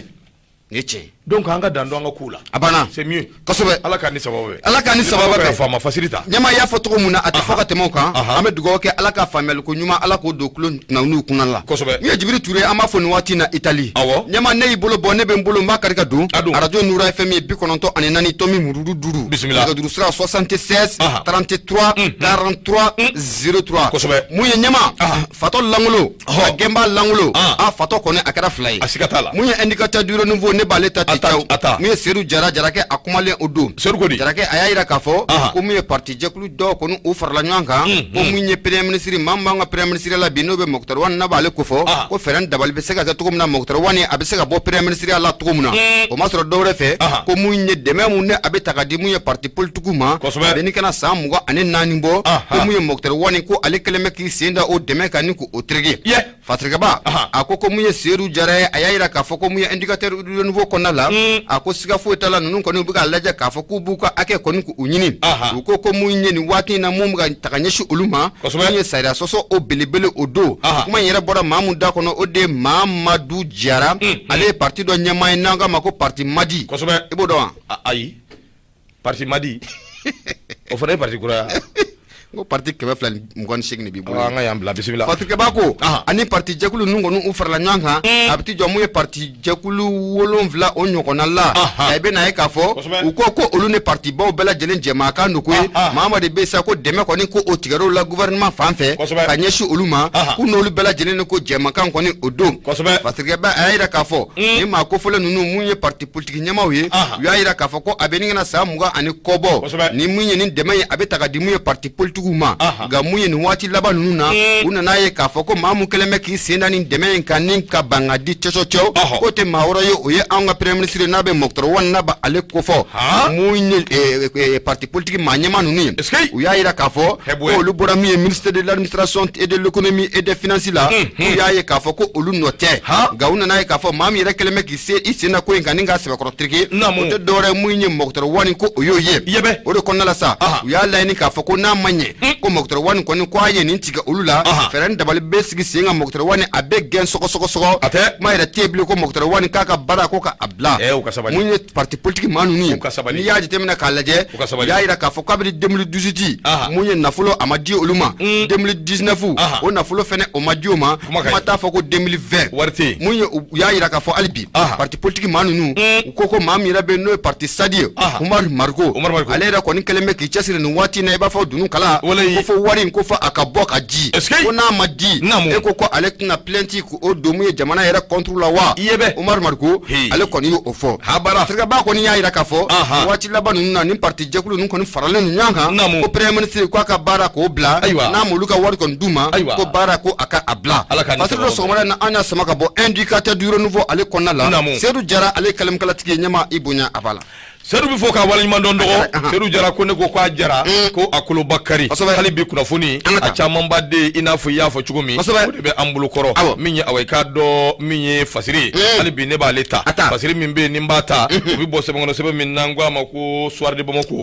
nin ye tiɲɛ donc an ka dan don an ka kow la a banna c'est mieux kosɛbɛ ala k'an ni sababa bɛɛ ala k'an ni sababa bɛɛ faama fasiri ta ɲɛma y'a fɔ cogo min na a tɛ fɔ ka tɛmɛ o kan an bɛ dugawu kɛ ala ka faamuyali ko ɲuman ala k'o don kulo n'u kunna la kosɛbɛ min ye Jibiri Ture an b'a fɔ nin waati in na Itali ɲɛma ne y'i bolo bɔ ne bɛ n bolo n b'a kari ka don arajo Nura FM ye 94 tomi mururu duuru nɛgɛjuru sira 76 33 43 03 kosɛbɛ mun ye ɲɛma fatɔ langolo a gɛnba langolo fatɔ kɔni a kɛra fila ye a siga t'a la mun ye indicateur du renouveau ne b'ale ta tɛ mun ye Seru Jara Jarakɛ a kumalen o don Jarakɛ a y'a yira k'a fɔ ko mun ye parti jɛkulu dɔw kɔni u farala ɲɔgɔn kan ko mun ye premier ministre maa min b'an ka premier ministre la bi n'o bɛ Mokutari Wani n'a b'ale ko fɔ ko fɛɛrɛ dabali bɛ se ka kɛ cogo min na Mokutari Wani a bɛ se ka bɔ premier ministre la cogo min na o ma sɔrɔ dɔwɛrɛ fɛ ko mun ye dɛmɛ mun ne a bɛ ta ka di mun ye parti politique ma a bɛ ni kana san 24 bɔ ko mun ye Mokutari Wani ko ale kɛlen bɛ k'i sen da o dɛmɛ kan ni k'o terege fatirikɛba a ko mun ye Seru Jara ye a y'a yira k'a fɔ ko mun ye indicateur du renouveau kɔnɔna la a ko siga foyi t'a la ninnu kɔni u bɛ k'a lajɛ k'a fɔ k'u b'u ka hakɛ kɔni k'u ɲini u ko mun ye nin waati in na mun bɛ ka taga ɲɛsin olu ma mun ye sariya sɔsɔ o belebele o don kuma in yɛrɛ bɔra maa mun da kɔnɔ o de ye Mamadu Jara ale ye parti dɔ ɲɛmaa ye n'an k'a ma ko parti Madi i b'o dɔn wa ayi parti Madi o fana ye parti kura ko parti 228 de b'i bolo an ka y'an bila bisimila fatirikɛba ko ani parti jɛkulu ninnu kɔni u farala ɲɔgɔn kan a bɛ t'i jɔ mun ye parti jɛkulu 7 o ɲɔgɔnna la a bɛ na ye k'a fɔ u ko olu ni parti baw bɛɛ lajɛlen jɛmaa kan don ko ye Mahamadu bɛ sa ko dɛmɛ kɔni ko o tigɛr'o la gouvernement fan fɛ ka ɲɛsin olu ma k'u n'olu bɛɛ lajɛlen ni ko jɛmakan kɔni o don fatirikɛba a y'a yira k'a fɔ ni maa kofɔlen ninnu mun ye parti politique ɲɛmaaw ye u y'a yira k'a fɔ ko a bɛ ni kana san 20 ani kɔ bɔ ni mun ye nin dɛmɛ ye a bɛ ta ka di mun ye parti politique politigiw ma nka mun ye nin waati laban ninnu na u nana ye k'a fɔ ko maa mun kɛlen bɛ k'i sen da nin dɛmɛ in kan ni ka ban ka di cɛcɔcɛw k'o tɛ maa wɛrɛ ye o ye anw ka premier ministre n'a bɛ Moktar Wane n'a bɛ ale kofɔ mun ye parti politique maa ɲɛma ninnu ye u y'a yira k'a fɔ ko olu bɔra min ye ministère de l'administration et de l'économie et des finances la u y'a ye k'a fɔ ko olu nɔ tɛ nka u nana ye k'a fɔ maa min yɛrɛ kɛlen bɛ k'i sen da ko in kan ni k'a sɛbɛkɔrɔ tereke o tɛ dɔwɛrɛ mun ye Moktar Wane ko o y'o ye o de kɔnɔna la sa u y'a laɲini k'a fɔ ko n'a ma ɲɛ ko Moktar Wane kɔni ko a ye nin tigɛ olu la fɛɛrɛ ni dabali bɛ sigi sen kan Moktar Wane a bɛ gɛn sɔgɔsɔgɔ kuma yɛrɛ tɛ bilen ko Moktar Wane k'a ka baara ko ka a bila mun ye parti politique maa ninnu ye n'i y'a jateminɛ k'a lajɛ u y'a yira k'a fɔ kabini 2018 mun ye nafolo a ma di olu ma 2019 o nafolo fɛnɛ o ma di o ma kuma t'a fɔ ko 2020 mun ye u y'a yira k'a fɔ hali bi parti politique maa ninnu u ko maa min yɛrɛ bɛ n'o ye parti Sadi ye Umar Mariko ale yɛrɛ kɔni kɛlen bɛ k'i cɛsiri nin waati na i b'a fɔ dunun kala ko fɔ wari in ko fɔ a ka bɔ ka di ko n'a ma di e ko ale tɛna plainte o don mun ye jamana yɛrɛ contre la wa Umar Mariko ale kɔni y'o fɔ Sirikaba kɔni y'a yira k'a fɔ waati laban ninnu na ni parti jɛkulu ninnu kɔni faralen ninnu ɲɔgɔn kan ko premier ministre k'a ka baara k'o bila n'a m'olu ka wari kɔni d'u ma ko baara ko a ka a bila parce que sɔgɔmada na an y'a sama ka bɔ indicateur du renouveau ale kɔnɔna la Seydou Jara ale kalamkalatigi ye ɲɛma i bonya a b'a la Seydou bɛ fɔ k'a waleɲuman dɔn dɔgɔ Seydou Jara ko ne ko k'a jara ko a koloba kari hali bi kunnafoni a caman b'a den i n'a fɔ i y'a fɔ cogo min o de bɛ an bolo kɔrɔ min ye awɔ i k'a dɔn min ye fasiri hali bi ne b'ale ta fasiri min bɛ yen ni n b'a ta o bɛ bɔ sɛbɛn kɔnɔ sɛbɛn min n'an ko a ma ko soir de Bamako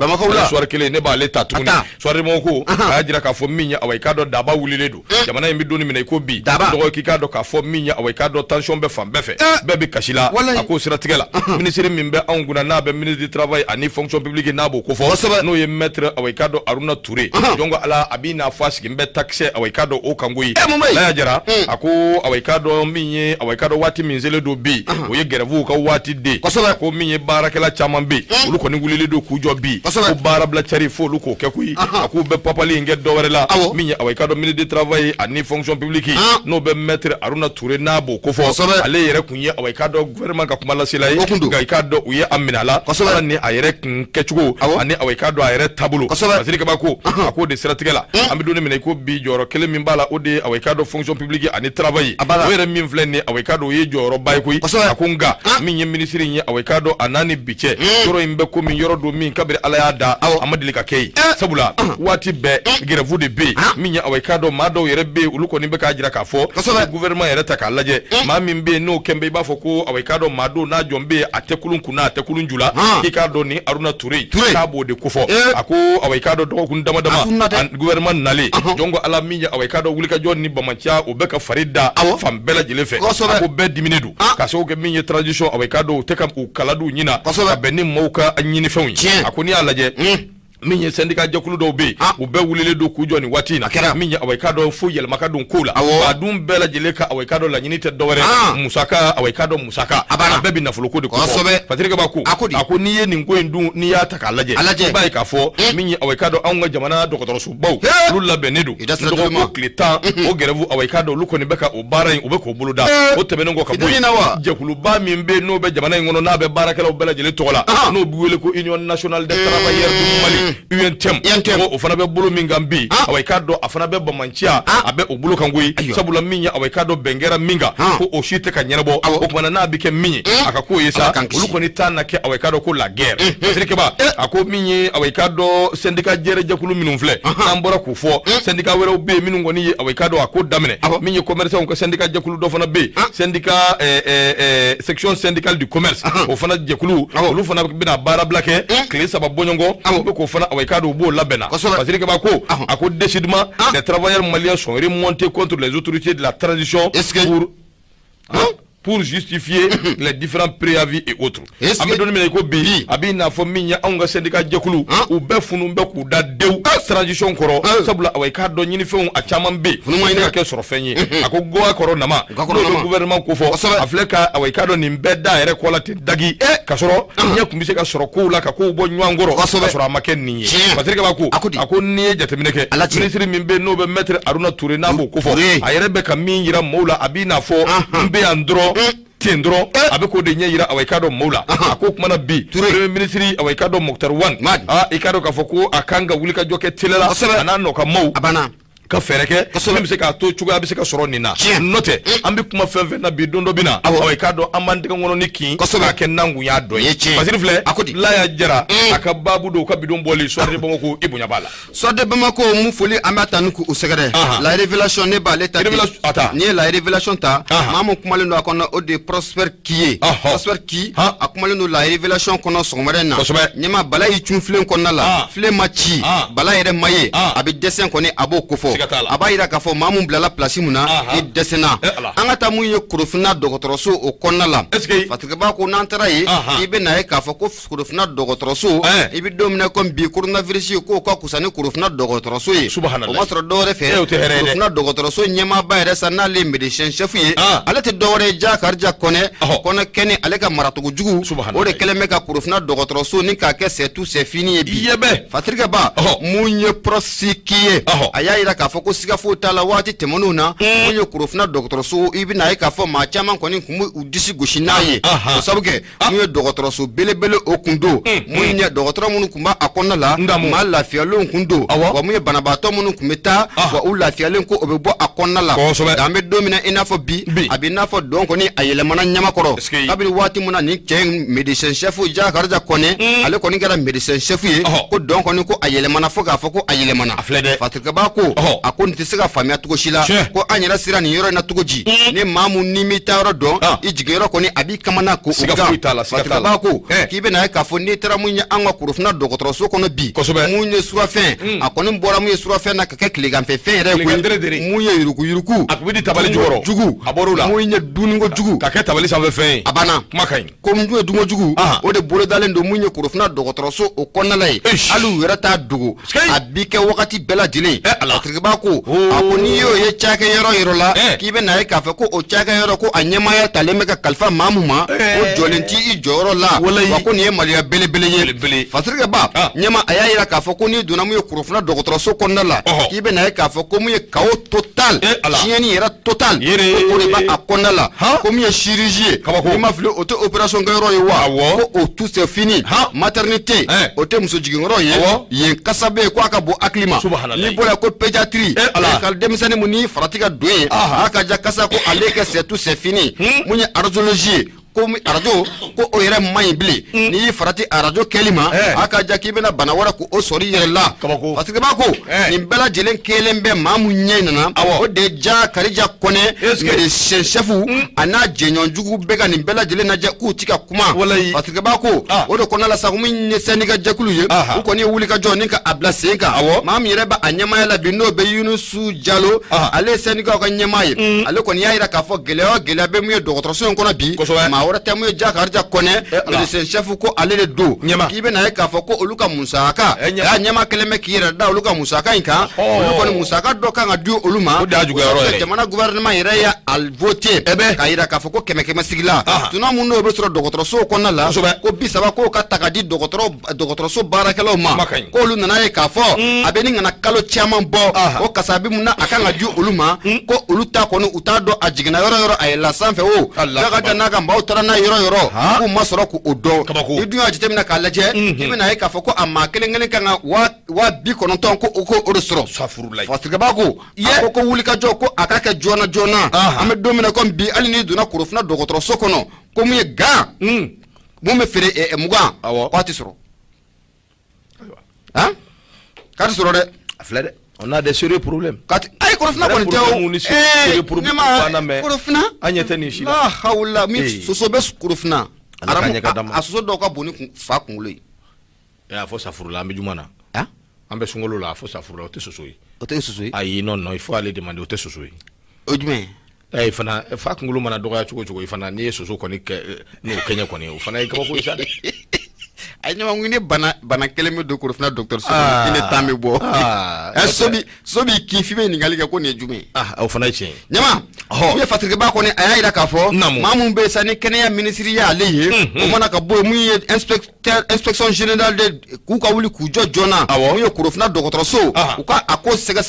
soir kelen ne b'ale ta tuguni soir de Bamako a y'a jira k'a fɔ min ye awɔ i k'a dɔn daba wulilen don jamana in bɛ don min na i ko bi dɔgɔ k'i k'a dɔn k'a fɔ min ye awɔ i k'a dɔn tension bɛ fan bɛɛ fɛ bɛɛ bɛ kasi la a k'o siratigɛ la minisiri min bɛ anw kunna n'a bɛ ministre du travail ani fonction publique n'a b'o ko fɔ n'o ye maître awɔ i k'a dɔn Aruna Touré donc ala a b'i n'a fɔ a sigi n bɛ taxe awɔ i k'a dɔn o kan koyi n'a y'a jara a ko awɔ i k'a dɔn min ye awɔ i k'a dɔn waati min selen don bi o ye grève ka waati de ko min ye baarakɛla caman bɛ olu kɔni wulilen don k'u jɔ bi ko baara bila cari fo olu k'o kɛ koyi a k'u bɛ papali in kɛ dɔwɛrɛ la min ye awɔ i k'a dɔn ministre du travail ani fonction publique n'o bɛ maître Aruna Touré n'a b'o ko fɔ ale yɛrɛ kun ye awɔ i k'a dɔn gouvernement ka kuma lasela ye nka i k'a dɔn u ye a minɛ a la ala ni a yɛrɛ kun kɛcogo ani awɔ i k'a dɔn a yɛrɛ taabolo Sirikaba ko a k'o de siratigɛ la an bɛ don min na i ko bi jɔyɔrɔ kelen min b'a la o de ye awɔ i k'a dɔn fonction publique ani travail o yɛrɛ min filɛ nin ye awɔ i k'a dɔn o ye jɔyɔrɔba ye koyi a ko nka min ye minisiri in ye awɔ i k'a dɔn a n'a ni bi cɛ yɔrɔ in bɛ komi yɔrɔ don min kabiri ala y'a da a ma deli ka kɛ yen sabula waati bɛɛ grève de bɛ yen min ye awɔ i k'a dɔn maa dɔw yɛrɛ bɛ yen olu kɔni bɛ k'a jira k'a fɔ gouvernement yɛrɛ ta k'a lajɛ maa min bɛ yen n'o kɛn bɛ i b'a fɔ ko awɔ i k'a dɔn maa dɔw n'a jɔn bɛ yen a tɛ kulun kunna a tɛ kulun ju la k'i k'a dɔn ni Aruna Touré k'a b'o de ko fɔ a ko awɔ i k'a dɔn dɔgɔkun dama dama gouvernement nalen jɔn ko ala min ye awɔ i k'a dɔn wulikajɔ ni bamaciya o bɛ ka fari da fan bɛɛ lajɛlen fɛ a ko bɛɛ diminen don ka sababu kɛ min ye transition awɔ i k'a dɔn o tɛ ka u kala d'u ɲina ka bɛn ni maaw ka ɲinifɛnw ye a ko n'i y'a lajɛ min ye syndicat jɛkulu dɔw bɛ yen u bɛɛ wulilen don k'u jɔ nin waati in na min ye awɔ i k'a dɔn fo yɛlɛma ka don kow la a dun bɛɛ lajɛlen ka awɔ i k'a dɔn laɲini tɛ dɔwɛrɛ musaka awɔ i k'a dɔn musaka a bɛɛ bɛ nafoloko de ko fɔ Fatirikaba ko a ko n'i ye nin ko in dun n'i y'a ta k'a lajɛ i b'a ye k'a fɔ min ye awɔ i k'a dɔn anw ka jamana dɔgɔtɔrɔsobaw olu labɛnnen don dɔgɔkun tile 10 o grève awɔ i k'a dɔn olu kɔni bɛ ka o baara in u bɛ k'o bolo da o tɛmɛnen kɔ ka bɔ yen jɛkuluba min bɛ yen n'o bɛ jamana in kɔnɔ n'a bɛ baarakɛlaw bɛɛ lajɛlen tɔgɔ la n'o bɛ wele ko Union nationale des travailleurs du Mali UNTM o fana bɛ bolo min kan bi awɔ i k'a dɔn a fana bɛ bamanciya a bɛ o bolo kan koyi sabula min ye awɔ i k'a dɔn bɛn kɛra min kan ko o si tɛ ka ɲɛnabɔ o kumana n'a bɛ kɛ min ye a ka k'o ye sa olu kɔni t'a na kɛ awɔ i k'a dɔn ko la guerre Sirikaba a ko min ye awɔ i k'a dɔn syndicat jɛkulu minnu filɛ n'an bɔra k'o fɔ syndicat wɛrɛw bɛ yen minnu kɔni ye awɔ i k'a dɔn a ko daminɛ min ye commerçants ka syndicat jɛkulu dɔ fana bɛ yen syndicat section syndicale du commerce o fana jɛkulu olu fana bɛna baara bila kɛ tile 3 bɔɲɔgɔn u bɛ k'o fana awɔ i k'a dɔn u b'o labɛnna Sirikaba ko a ko décidément les travailleurs maliens sont remontés contre les autorités de la transition pour justifier les différents préavis et autres. An bɛ don min na i ko bi a b'i n'a fɔ min ye anw ka syndicat jɛkulu u bɛɛ funu bɛ k'u da dewu transition kɔrɔ sabula awɔ i k'a dɔn ɲinifɛnw a caman bɛ yen o tɛ ka kɛ sɔrɔ fɛn ye a ko goa kɔrɔ nama n'o bɛ gouvernement ko fɔ a filɛ ka awɔ i k'a dɔn nin bɛɛ da yɛrɛ kɔ la ten dagi ka sɔrɔ ɲɛ tun bɛ se ka sɔrɔ kow la ka kow bɔ ɲɔgɔn kɔrɔ ka sɔrɔ a ma kɛ nin ye Fatirikaba ko a ko n'i ye jateminɛ kɛ ministre min bɛ yen n'o bɛ maître Aruna Touré n'a b'o ko fɔ a yɛrɛ bɛ ka min yira maaw la a b'i n'a fɔ n bɛ yan dɔrɔn ten dɔrɔn a bɛ k'o de ɲɛ yira awɔ i k'a dɔn maaw la a ko kuma na bi premier ministre awɔ i k'a dɔn Mokhtar Wan i k'a dɔn k'a fɔ ko a kan ka wuli ka jɔ kɛ télé la a n'a nɔ ka maaw ka fɛrɛ kɛ min bɛ se k'a to cogoya bɛ se ka sɔrɔ nin na n'o tɛ an bɛ kuma fɛn fɛn na bi don dɔ bɛ na awɔ i k'a dɔn an b'an tɛgɛ kɔnɔ ni kin k'a kɛ n'an kun y'a dɔn ye Basiri filɛ Laya Jara a ka baabu don u ka bidon bɔli Soir de Bamako i bonya b'a la Soir de Bamako mun foli an b'a ta ni k'u sɛgɛrɛ la révélation ne b'ale ta n'i ye la révélation ta maa min kumalen don a kɔnɔ o de ye Prosper Ki ye Prosper Ki a kumalen don la révélation kɔnɔ sɔgɔmada in na ɲɛma Bala y'i cun filen kɔnɔna la filen ma ci Bala yɛrɛ ma ye a bɛ dessin kɔni a b'o kofɔ a b'a yira k'a fɔ maa mun bilala place mun na i dɛsɛnna an ka taa mun ye Korofina dɔgɔtɔrɔso o kɔnɔna la Fatigaba ko n'an taara ye i bɛ na ye k'a fɔ ko Korofina dɔgɔtɔrɔso i bɛ don min na comme bi coronavirus k'o ka kusa ni Korofina dɔgɔtɔrɔso ye o ma sɔrɔ dɔwɛrɛ fɛ Korofina dɔgɔtɔrɔso ɲɛmaaba yɛrɛ sa n'ale ye médecin chef ye ale tɛ dɔwɛrɛ ye Jakarija Kɔnɛ kɛni ale ka maracogo jugu o de kɛlen bɛ ka Korofina dɔgɔtɔrɔso ni k'a kɛ c'est tout c'est fini ye bi Fatigaba mun ye Prosper Ki ye a y'a yira k'a fɔ ko siga foyi t'a la waati tɛmɛnenw na mun ye Korofina dɔgɔtɔrɔso i bɛ na ye k'a fɔ maa caman kɔni kun bɛ u disi gosi n'a ye o sabu kɛ mun ye dɔgɔtɔrɔso belebele o kun don mun ye dɔgɔtɔrɔ minnu kun b'a kɔnɔna la maa lafiyalenw kun don wa mun ye banabaatɔ minnu kun bɛ taa wa u lafiyalen ko o bɛ bɔ a kɔnɔna la an bɛ don min na i n'a fɔ bi a bɛ i n'a fɔ dɔn kɔni a yɛlɛmana ɲamakɔrɔ kabini waati min na nin cɛ médecin chef Jakarija Kɔnɛ ale kɔni kɛra médecin chef ye ko dɔn kɔni ko a yɛlɛmana fo k'a fɔ ko a yɛlɛmana Fatigaba ko a ko nin tɛ se ka faamuya cogo si la ko an yɛrɛ sera nin yɔrɔ in na cogo di ni maa mun ni mi taa yɔrɔ dɔn i jigin yɔrɔ kɔni a b'i kamana ko o kan Fatigaba ko k'i bɛ na ye k'a fɔ n'i taara mun ye an ka Korofina dɔgɔtɔrɔso kɔnɔ bi mun ye surafɛn a kɔni bɔra mun ye surafɛn na ka kɛ tileganfɛ fɛn yɛrɛ ye mun ye yuruku a tun bɛ di tabali jukɔrɔ jugu a bɔr'o la mun ye dunniko jugu ka kɛ tabali sanfɛ fɛn ye a banna kuma ka ɲi ko mun ye dunko jugu o de bolodalen don mun ye Korofina dɔgɔtɔrɔso o kɔnɔna la ye hali u yɛrɛ t'a dogo a bi kɛ wagati bɛɛ lajɛlen Fatigaba ko a ko n'i y'o ye cakɛyɔrɔ yɔrɔ la k'i bɛ na ye k'a fɔ ko o cakɛyɔrɔ ko a ɲɛmaaya talen bɛ ka kalifa maa mun ma o jɔlen t'i i jɔyɔrɔ la wa ko nin ye maloya belebele ye Fatigaba ɲɛma a y'a yira k'a fɔ ko n'i donna mun ye Korofina dɔgɔtɔrɔso kɔnɔna la k'i bɛ na ye k'a fɔ ko mun ye chaos total tiɲɛni yɛrɛ total o de b'a kɔnɔna la ko mun ye chirurgie ye n'i ma fili o tɛ opération kɛyɔrɔ ye wa ko o tout c'est fini maternité o tɛ muso jiginyɔrɔ ye yen kasa bɛ yen ko a ka bon hakili ma n'i bɔra ko pédiatrie ka denmisɛnnin mun ni farati ka don ye a ka ja kasa ko ale kɛ c'est tout c'est fini mun ye radiologie ye ko arajo ko o yɛrɛ man ɲi bilen n'i y'i farati arajo kɛli ma a ka ja k'i bɛna bana wɛrɛ ko o sɔrɔ i yɛrɛ la Fatigaba ko nin bɛɛ lajɛlen kelen bɛ maa mun ɲɛ nana o de ye Jakarija Kɔnɛ médecin chef a n'a jɛɲɔgɔnjugu bɛ ka nin bɛɛ lajɛlen lajɛ k'u ti ka kuma Fatigaba ko o de kɔnɔna la sa min ye syndicat jɛkulu ye u kɔni ye wulikajɔ ni ka a bila sen kan maa min yɛrɛ bɛ a ɲɛmaaya la bi n'o bɛ Yunusu Jalo ale ye syndicat ka ɲɛmaa ye ale kɔni y'a yira k'a fɔ gɛlɛya o gɛlɛya bɛ mun ye dɔgɔtɔrɔso in kɔnɔ bi wɛrɛ tɛ mun ye Jakarija Kɔnɛ médecin chef ko ale de don k'i bɛ na ye k'a fɔ ko olu ka musaka ɲɛma kelen bɛ k'i yɛrɛ da olu ka musaka in kan olu kɔni musaka dɔ kan ka di olu ma jamana gouvernement yɛrɛ y'a voté k'a yira k'a fɔ ko 100 sigi la tuma mun n'o bɛ sɔrɔ dɔgɔtɔrɔso kɔnɔna la ko 30 k'o ka ta ka di dɔgɔtɔrɔso baarakɛlaw ma k'olu nana ye k'a fɔ a bɛ ni kana kalo caman bɔ o kasabi mun na a kan ka di olu ma ko olu ta kɔni u t'a dɔn a jiginna yɔrɔ a yɛlɛla sanfɛ o Jakarija n'a ka maaw taara n'a yɔrɔ k'u ma sɔrɔ k'o dɔn i dun y'a jateminɛ k'a lajɛ i bɛna ye k'a fɔ ko a maa kelen kan ka 29 ko o de sɔrɔ Fatigaba ko a ko wulikajɔ ko a ka kɛ joona an bɛ don min na comme bi hali n'i donna Korofina dɔgɔtɔrɔso kɔnɔ ko mun ye gan mun bɛ feere 20 k'a tɛ sɔrɔ k'a tɛ sɔrɔ dɛ a filɛ dɛ on a des sérieux problèmes ayi Korofina kɔni tɛ o ne ma Korofina an ɲɛ tɛ nin si la hawula min soso bɛ Korofina a soso dɔw ka bon ni fa kunkolo ye a fɔ safurula an bɛ juma na an bɛ sunkalo la a fɔ safurula o tɛ soso ye o tɛ soso ye ayi non il faut aller demander o tɛ soso ye o jumɛn fana fa kunkolo mana dɔgɔya cogo cogo i fana n'i ye soso kɔni kɛ n'o kɛɲɛ kɔni o fana ye kabako ye sa dɛ ay nyama ngini bana keleme do kurufna docteur so ine tambe bo sobi ki fi be ni ngalika ko ne jume o fana ci nyama ye fatrike ba ko ne aya ida ka fo mamun be sani kenya ministry ya leye o mana ka bo mu inspection générale de ku ka wuli ku jojona mu ye kurufna docteur so u ka ako sega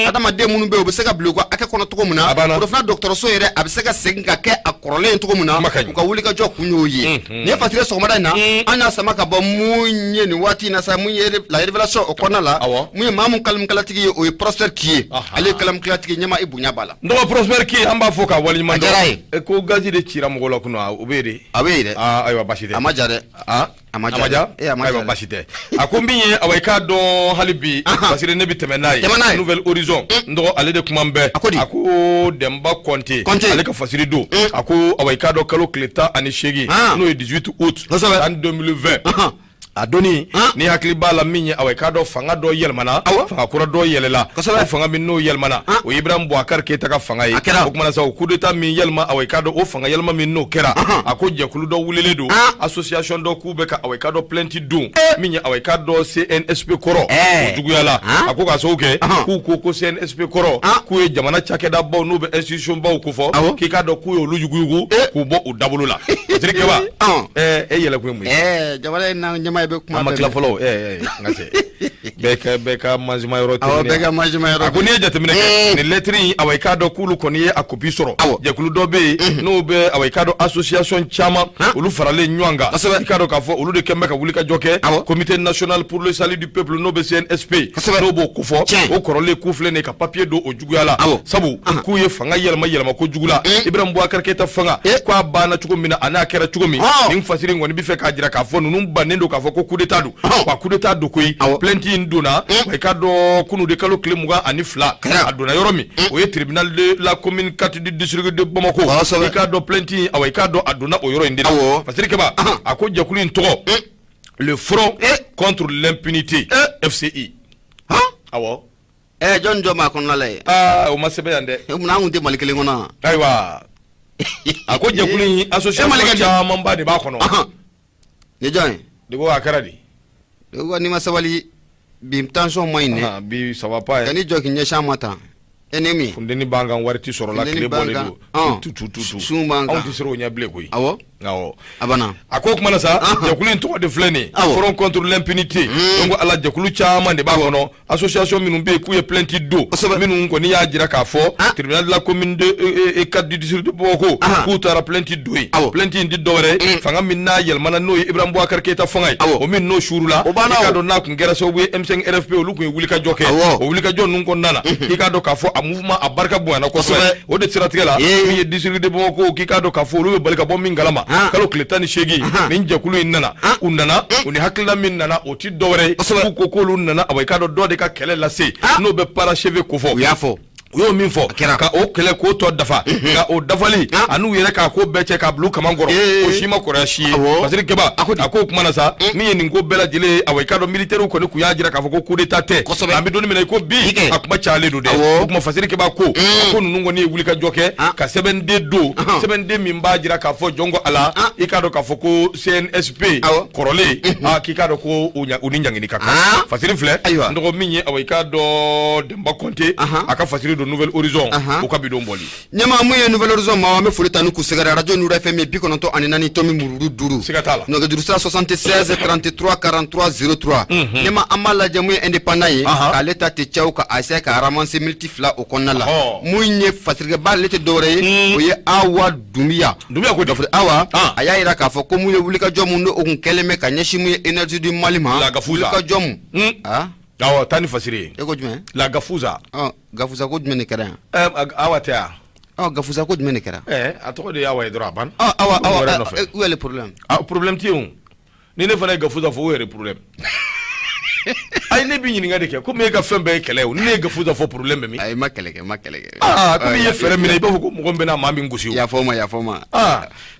adama de munu be o be sega blogo aka kono to ko muna kurufna docteur so yere absega senga ke akorole to ko muna ku ka wuli ka jo kunyo yi ne fatrike so mada na ana sama ka ba munye ni wati na sa munye la révélation o kona la munye mamun kalum kalatigi o prosper ki ale kalam kalatigi nyama ibunya bala ndo prosper ki amba foka wali mando e ko gaji de chira mo gola kuno obere aywa bashite amajare amaja aywa bashite akombinye aweka do halibi basire nebi temenai nouvelle horizon ndo ale de kumambe ako demba konte ale ka fasiri do ako aweka do kalo kleta ani shegi no 18 août en 2020 adoni ni hakli bala minye aweka do fanga do yelmana fanga kura do yelela fanga min no yelmana o Ibrahim Boubacar Keita ka fanga yi o kuma sa coup d'état min yelma aweka do o fanga yelma min no kera ako jakulu do wulele do association do kubeka aweka do plenty do minye aweka do CNSP koro duguyala ako ka so ke ku CNSP koro ku e jamana chake da bo no be institution ba ku fo ki ka do ku yo lujuguyugu ku bo o dabulula dirike ba yele ku mu jamana na nyama amakla follow ngase beka majima yoro beka majima yoro akuni jatemine ni letri aweka do kulu koni akopi soro je kulu do be no be aweka do association chama ulu farale nywanga ikado ka fo ulu de kembe ka wulika joke comité national pour le salut du peuple no be CNSP no bo kufo o korole kufle ne ka papier do ojuguyala sabu ku ye fanga yelma ko jugula Ibrahim Boubacar Keita fanga kwa bana chukumina ana kera chukumi ning fasiri ngoni bi fe ka jira ka fo nunu banendo ka fo ko coup d'état do kwa coup d'état do koyi plenty nduna weka do kunu de kalo klemuga ani fla aduna yoromi o ye tribunal de la commune 4 du district de Bamako weka do plenty aweka do aduna o yoro indina fasiri keba akoja kuli ntoko le front contre l'impunité FCI awo John Joma kono lay o masebe yande na ngunde malikele ngona aywa akoja kuli association cha mamba de ba kono ne join de go akaradi de go ni masawali bi tension moyne bi ça va pas kani joki nyesha mata enemi fundeni banga warti soro la clé bolé do tout sumbanga on tisero nya ble koy awo abana akok mana sa jakulu to de fleni front contre l'impunité ngo ala jakulu chama de ba kono association minum be ku ye plenty do minum ko ni ya jira ka fo tribunal de la commune de 4 du district de Boko ku tara plenty do plenty ndi dore fanga minna yel mana no Ibrahim Boubacar Keita fanga o min no shurula ka do na ku ngera so we M5 RFP o lu ko wulika joke o wulika jon nun ko nana ka do ka fo a mouvement a barka buana ko so o de tiratigela mi district de Boko ka do ka fo lu balika bom min galama kalo kletani shegi min jakulu nana unana uni hakla min nana oti dore ko ko lu nana awai do de ka kele la se no be paracheve ko fo yafo yo min fo ka o kele ko to dafa ka o dafali anu yere ka ko beche ka blu kamangoro o shima korashi fasiri keba ako kuma na sa mi ni ngo bela jile awai do militaire ko ne ku ya jira ka fo ko coup d'état te ambi doni me ko bi akuma chale do de kuma fasiri keba ko nunu ngo ni wulika joke ka 7D do 7D min ba jira ka fo jongo ala ikado ka fo ko CNSP korole kikado ko uninja ngini kaka fasiri fle ndo minye awai do demba konte aka fasiri Nouvelle Horizon au Kabidon Boli. Nyama muye Nouvelle Horizon ma wame fulita nuku segara radio Noura FM biko nonto anenani tomi mururu duru. Sigatala. Noga duru 76 33 43 03. Nyama amala jamuye indépendant ka leta te chau ka asia ka ramanse multifla o konala. Muye fatirga ba lete dore oye awa dumia. Dumia ko dofre awa aya ira ka fo ko muye wulika jomu no okun keleme ka nyeshi muye énergie du malima. La gafuza. Wulika jomu. Awa tani fasiri. Ego jume. La gafuza. Gafuza ko jumene kera awa tea gafuza ko jumene kera atoko de awa edra ban awa où est le problème problème ti on ni ne fana gafuza fo were problème ay ne bi ɲininka de kɛ ko me ka fɛn bɛɛ kɛlɛ o ne ga fuza fɔ problème bɛ min ay ma kɛlɛ ko mi ye fɛrɛ minɛ i b'a fɔ ko mɔgɔ bɛna maa min gosi ya fɔ ma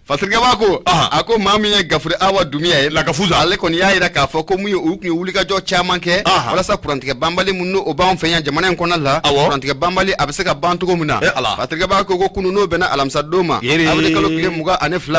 Fatirikɛ b'a ko a ko maa min ye Gafure Awa Dumiya ye Lagafuza ale kɔni y'a yira k'a fɔ ko mun ye u kun ye wulikajɔ caman kɛ walasa kurantigɛ banbali mun n'o b'anw fɛ yan jamana in kɔnɔ la kurantigɛ banbali a bɛ se ka ban cogo min na Fatirikɛ b'a ko kunun n'o bɛnna alamisa don ma avril kalo tile 22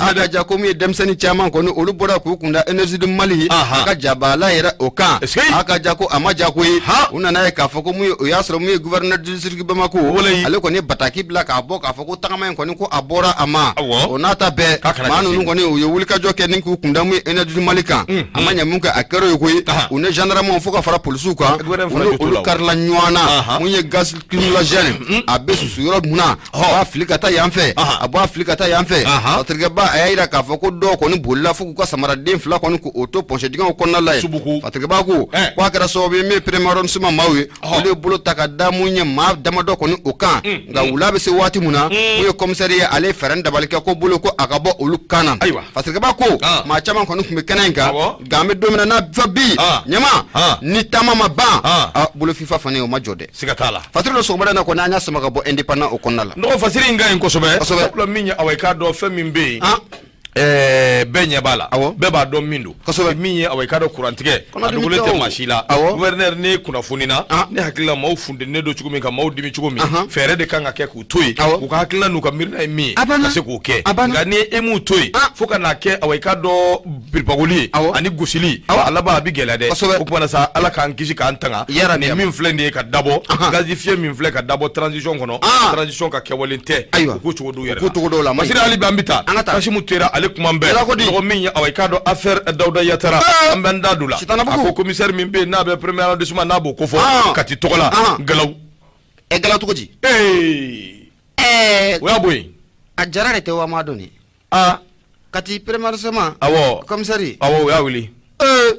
a ka ja ko mun ye denmisɛnnin caman kɔni olu bɔra k'u kunda Énergie de Mali a ka jabala yɛrɛ o kan a ka ja ko a ma ja ko ye u nana ye k'a fɔ ko mun ye o y'a sɔrɔ mun ye gouverneur du district Bamako ale kɔni bataki bila k'a bɔ k'a fɔ ko tagama in kɔni ko a bɔra a ma o n'a ta bɛɛ maa ninnu kɔni u ye wulikajɔ kɛ ni k'u kunda mun ye Énergie de Mali kan a ma ɲɛ mun kɛ a kɛra ye koyi u ni gendarmew fo ka fara polisiw kan olu karila ɲɔgɔn na mun ye gaz lacrymogène a bɛ susu yɔrɔ mun na a b'a fili ka taa yan fɛ a b'a fili ka taa yan fɛ Fatirikɛba a y'a yira k'a fɔ ko dɔw kɔni bolila fo k'u ka samaraden 2 kɔni k'o to pɔnse dingɛw kɔnɔna la ye Fatirikɛba ko k'a kɛra sababu ye min ye premier arrondissement maaw ye olu ye bolo ta ka da mun ye maa damadɔ kɔni o kan nka wula bɛ se waati mun na mun ye commissaire ye ale ye fɛɛrɛ dabali kɛ ko bolo ko a ka bɔ olu kan na Fatirikɛba ko maa caman kɔni tun bɛ kɛnɛ in kan nka an bɛ don min na n'a fɔ bi ɲama ni taama ma ban bolo fifa fana o ma jɔ dɛ siga t'a la Fasiri dɔ sɔgɔmada in na kɔni an y'a sama ka bɔ indépendant o kɔnɔna la nɔgɔ Fasiri in ka ɲi kosɛbɛ sabula min ye awɔ i k'a dɔn fɛn min bɛ yen bɛɛ ɲɛ b'a la bɛɛ b'a dɔn min don min ye awɔ i k'a dɔn kurantigɛ a dogolen tɛ maa si la gouverneur ne kunnafoni na ne hakili la maaw funteni don cogo min ka maaw dimi cogo min fɛɛrɛ de kan ka kɛ k'u to yen u ka hakilina n'u ka miirina ye min ye ka se k'o kɛ nka ni e m'u to yen fo ka n'a kɛ awɔ i k'a dɔn biribagoli ye ani gosili a laban a bɛ gɛlɛya dɛ o kumana sa Ala k'an kisi k'an tanga nin min filɛ nin ye ka dabɔ gazi fiyɛ min filɛ ka dabɔ transition kɔnɔ transition ka kɛwalen tɛ u k'u cogo d'u yɛrɛ la Masiri hali bi an bɛ taa Kasimu Tera ale kuma bɛɛ mɔgɔ min ye awɔ i k'a dɔn affaire Dawuda Yatara an bɛ n da don la a ko commissaire min bɛ yen n'a bɛ premier arrondissement n'a b'o ko fɔ Kati tɔgɔ la Galaw Galaw cogo di o y'a bɔ yen a jara de tɛ wa maa dɔn ni Kati premier arrondissement awɔ commissaire awɔ o y'a wuli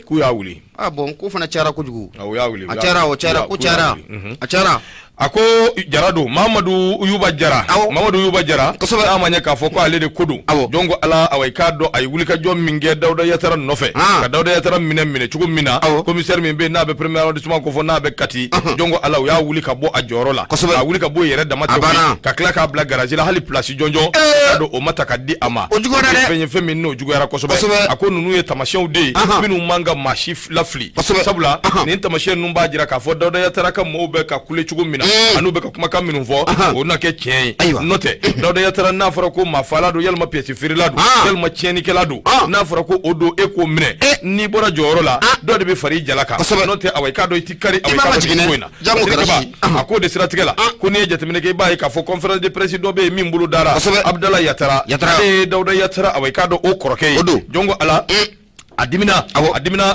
k'u y'a wuli bon ko fana cayara kojugu o y'a wuli a cayara ko cayara a cayara a ko Jara don Mamadu Yuba Jara kosɛbɛ an ma ɲɛ k'a fɔ ko ale de ko don donc Ala awɔ i k'a dɔn a ye wulikajɔ min kɛ Dawuda Yatara nɔfɛ ka Dawuda Yatara minɛ cogo min na commissaire min bɛ yen n'a bɛ premier arrondissement ko fɔ n'a bɛ Kati donc Ala o y'a wuli ka bɔ a jɔyɔrɔ la a wuli ka bɔ yɛrɛ dama tɛ ka tila k'a bila garage la hali place jɔnjɔn k'a dɔn o ma ta ka di a ma fɛn ye fɛn min n'o juguyara kosɛbɛ a ko ninnu ye tamasiyɛnw de ye minnu man ka maa si lafili sabula nin tamasiyɛn ninnu b'a jira k'a fɔ Dawuda Yatara ka mɔɔw bɛ ka kule cogo min na an'u bɛ ka kumakan minnu fɔ o na kɛ tiɲɛ ye n'o tɛ Dawuda Yatara n'a fɔra ko maafala don yalima pièce feerela don yalima tiɲɛnikɛla don n'a fɔra ko o don e k'o minɛ n'i bɔra jɔyɔrɔ la dɔ de bɛ fara i jala kan n'o tɛ awɔ i k'a dɔn i ti kari awɔ i k'a dɔn nin ko in na a k'o de siratigɛ la ko n'i ye jateminɛ kɛ i b'a ye k'a fɔ conférence de presse dɔ bɛ yen min bolo dara Abdala Yatara ale ye Dawuda Yatara awɔ i k'a dɔn o kɔrɔkɛ ye jongo Ala a dimina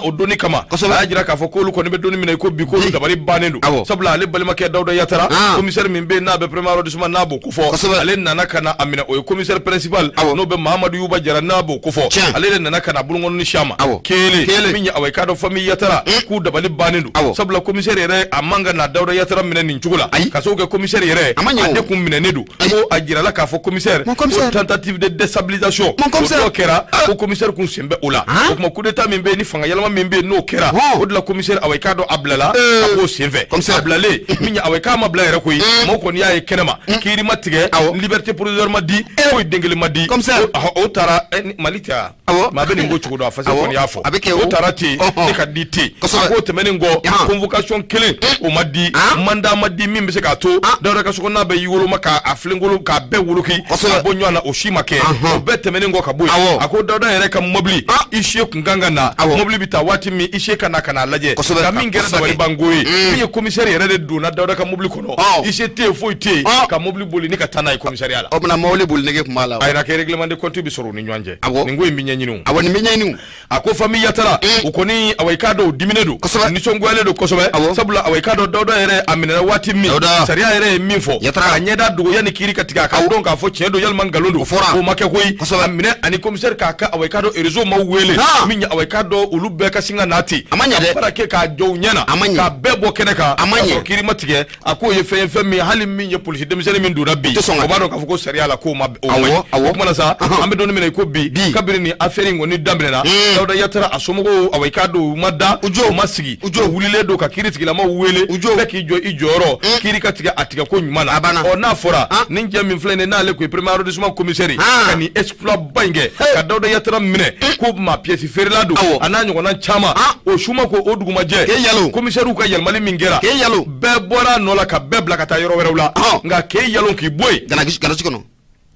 o doni kama a y'a jira k'a fɔ k'olu kɔni bɛ doni minɛ ko bi k'olu dabali bannen don sabula ale balimakɛ Dawuda Yatara commissaire min bɛ yen n'a bɛ premier arrondissement n'a b'o ko fɔ ale nana ka na a minɛ o ye commissaire principal n'o bɛ Mahamadu Yuba Jara n'a b'o ko fɔ ale de nana ka na bulon si a ma kelen min ye awɔ i k'a dɔn famille Yatara k'u dabali bannen don sabula commissaire yɛrɛ a man ka na Dawuda Yatara minɛ nin cogo la ka sababu kɛ commissaire yɛrɛ a de kun minɛnen don ko a jirala k'a fɔ commissaire ko tentative de déstabilisation o kɛra ko commissaire kun sen bɛ o la coup d'état min bɛ ni fanga yɛlɛma min bɛ n'o kɛra o de la commissaire awɔ i k'a dɔn a bilala a b'o senfɛ a bilalen min ye awɔ i k'a ma bila yɛrɛ koyi maaw kɔni y'a ye kɛnɛma kiiri ma tigɛ liberté provisoire ma di foyi den kelen ma di o taara Mali tɛ wa maa bɛ nin ko cogo dɔn a fasa kɔni y'a fɔ o taara ten ne ka di ten a k'o tɛmɛnen kɔ convocation kelen o ma di mandat ma di min bɛ se k'a to Dawuda ka sokɔnɔna bɛ yiwoloma k'a filenkolo k'a bɛɛ woloki ka bɔ ɲɔgɔn na o si ma kɛ o bɛɛ tɛmɛnen kɔ ka bɔ yen a ko Dawuda yɛrɛ ka mobili i se kun kan ka na mobili bɛ taa waati min i se ka na ka n'a lajɛ ka min kɛra dabali banko ye min ye commissaire yɛrɛ de donna Dawuda ka mobili kɔnɔ i se tɛ yen foyi tɛ yen ka mobili boli ni ka taa n'a ye commissariat la. o bɛna mobili boli nege tun b'a la. a yɛrɛ kɛ règlement de compte bɛ sɔrɔ u ni ɲɔgɔn cɛ nin ko in bɛ ɲɛɲini o. nin bɛ ɲɛɲini o. a ko famille Yatara o kɔni awɔ i k'a dɔn o diminen don nisɔngoyalen don kosɛbɛ sabula awɔ i k'a dɔn Dawuda yɛrɛ a minɛna waati min sariya yɛrɛ ye min fɔ a ɲɛda dogo yanni kiiri ka tigɛ a ka dɔn k'a fɔ tiɲɛ don yalima nkalon don o ma kɛ koyi a minɛ ani commissaire k'a ka awɔ i k'a dɔn réseau ma wele min ya awai ka do ulu bɛɛ ka singa nati amanya de para ke ka jow ɲɛna ka bɛɛ bɔ kɛnɛ kan ka kiri matigɛ a ko ye fɛn min hali min ye police denmisɛnnin min donna bi o b'a dɔn k'a fɔ ko sariya la ko ma o kuma na sa an bɛ dɔɔnin minɛ ko bi kabiri ni affaire in kɔni daminɛna Dawuda Yatara a somɔgɔw awai ka do u ma da u ma sigi u wulilen don ka kiri tigilama wele bɛɛ k'i jɔ i jɔyɔrɔ kiri ka tigɛ a tigɛ ko ɲuman na n'a fɔra ni cɛ min filɛ nin n'ale ko ye premier arrondissement commissaire ka nin exploit ba in kɛ ka Dawuda Yatara minɛ ko maa pièce feerela don a n'a ɲɔgɔnna caman o suma ko o dugumajɛ commissaire ka yɛlɛmali min kɛra bɛɛ bɔra a nɔ la ka bɛɛ bila ka taa yɔrɔ wɛrɛw la nka k'e yalon k'i bɔ yen garage kɔnɔ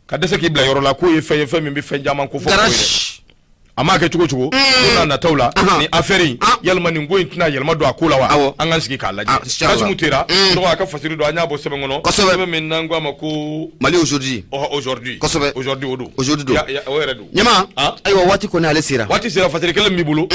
ka dɛsɛ k'i bila yɔrɔ la k'o ye fɛn min bɛ fɛn caman ko fɔ a m'a kɛ cogo cogo n'a nataw la ni affaire in yalima nin ko in tɛna yɛlɛma don a ko la wa an ka sigi k'a lajɛ Kasimu Tera tɔgɔ a ka fasiri don an y'a bɔ sɛbɛn kɔnɔ sɛbɛn min n'an ko a ma ko Mali aujourd'hui kosɛbɛ aujourd'hui o don o yɛrɛ don ɲama ayiwa waati kɔni ale sera fasiri kelen b'i bolo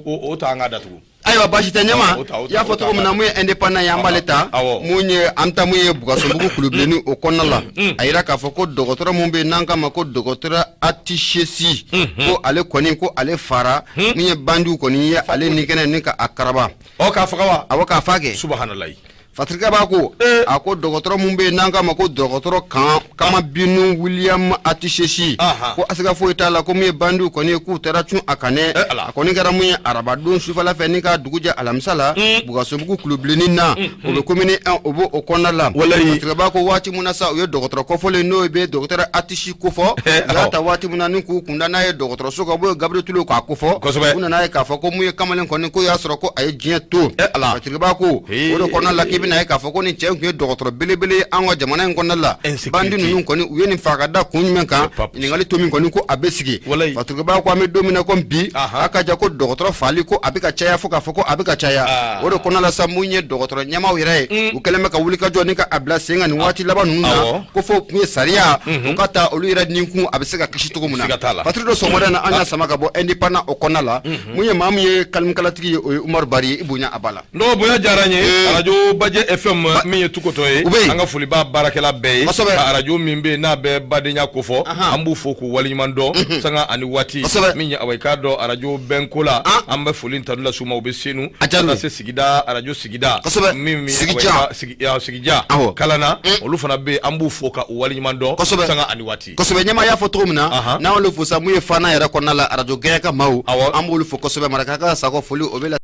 o ta an ka datugu ayiwa baasi tɛ ɲama y'a fɔ cogo min na mun ye indépendant ye an b'ale ta mun ye an ta mun ye Bugasobugu kulubilenni o kɔnɔna la a yira k'a fɔ ko dɔgɔtɔrɔ mun bɛ yen n'an k'a ma ko dɔgɔtɔrɔ Atishesi ko ale kɔni ko ale fara mun ye bandiw kɔni ye ale ni kɛnɛ ni ka a karaba k'a faga wa awɔ k'a fa kɛ subahanallahi Fatirika b'a ko a ko dɔgɔtɔrɔ mun bɛ yen n'an k'a ma ko dɔgɔtɔrɔ Kama Binu William Atishesi ko asiga foyi t'a la ko mun ye bandiw kɔni ye k'u taara cun a kan dɛ a kɔni kɛra mun ye arabadon sufɛla fɛ ni ka dugu jɛ alamisa la Bugasobugu kulubilenni na o bɛ commune 1 o b'o kɔnɔna la Fatirika b'a ko waati mun na sa u ye dɔgɔtɔrɔ kɔfɔlen n'o bɛ dɔgɔtɔrɔ Atishi kofɔ u y'a ta waati mun na ni k'u kunda n'a ye dɔgɔtɔrɔso ka bɔ ye Gabriel Ture k'a kofɔ u nana ye k'a fɔ ko mun ye kamalen kɔni ko y'a sɔrɔ ko a ye diɲɛ to Fatirika b'a ko o de kɔnɔna la k'i bɛna ye k'a fɔ ko ni cɛ tun ye dɔgɔtɔrɔ belebele an ka jamana in kɔnɔna la bandi ninnu kɔni u ye nin faga ka da kun jumɛn kan ɲininkali to min kɔni ko a bɛ sigi Fatirika b'a ko an bɛ don min na ko bi a ka ja ko dɔgɔtɔrɔ fagali ko a bɛ ka caya fo k'a fɔ ko a bɛ ka caya o de kɔnɔna la sa mun ye dɔgɔtɔrɔ ɲɛmaaw yɛrɛ ye u kɛlen bɛ ka wuli ka jɔ ni ka a bila sen kan nin waati laban ninnu na ko fo tun ye sariya u ka taa olu yɛrɛ ni kun a bɛ se ka kisi cogo min na Fatiri dɔ sɔgɔmada na an y'a sama ka bɔ indépendant o kɔnɔna la mun ye maa min ye kalimikalatigi ye o ye Umaru Bari ye i bonya a ba la n'o bonya diyara n ye radio Bajɛ FM min ye tukotɔ ye an ka foli b'a baarakɛla bɛɛ ye ka radio min bɛ yen n'a bɛ badenya ko fɔ an b'u fo k'u waleɲuman dɔn sanga ani waati min ye awai k'a dɔn radio bɛnko la an bɛ foli ta la suma u bɛ senu ka se sigida radio sigida min sigija kalana olu fana bɛ an b'u fo ka u waleɲuman dɔn sanga ani waati kosɛbɛ ɲɛma y'a fɔ cogo min na n'an y'olu fo sa mun ye fana yɛrɛ kɔnɔna la radio gɛn ka maaw an b'olu fo kosɛbɛ Marakaka Sakɔ foli o bɛ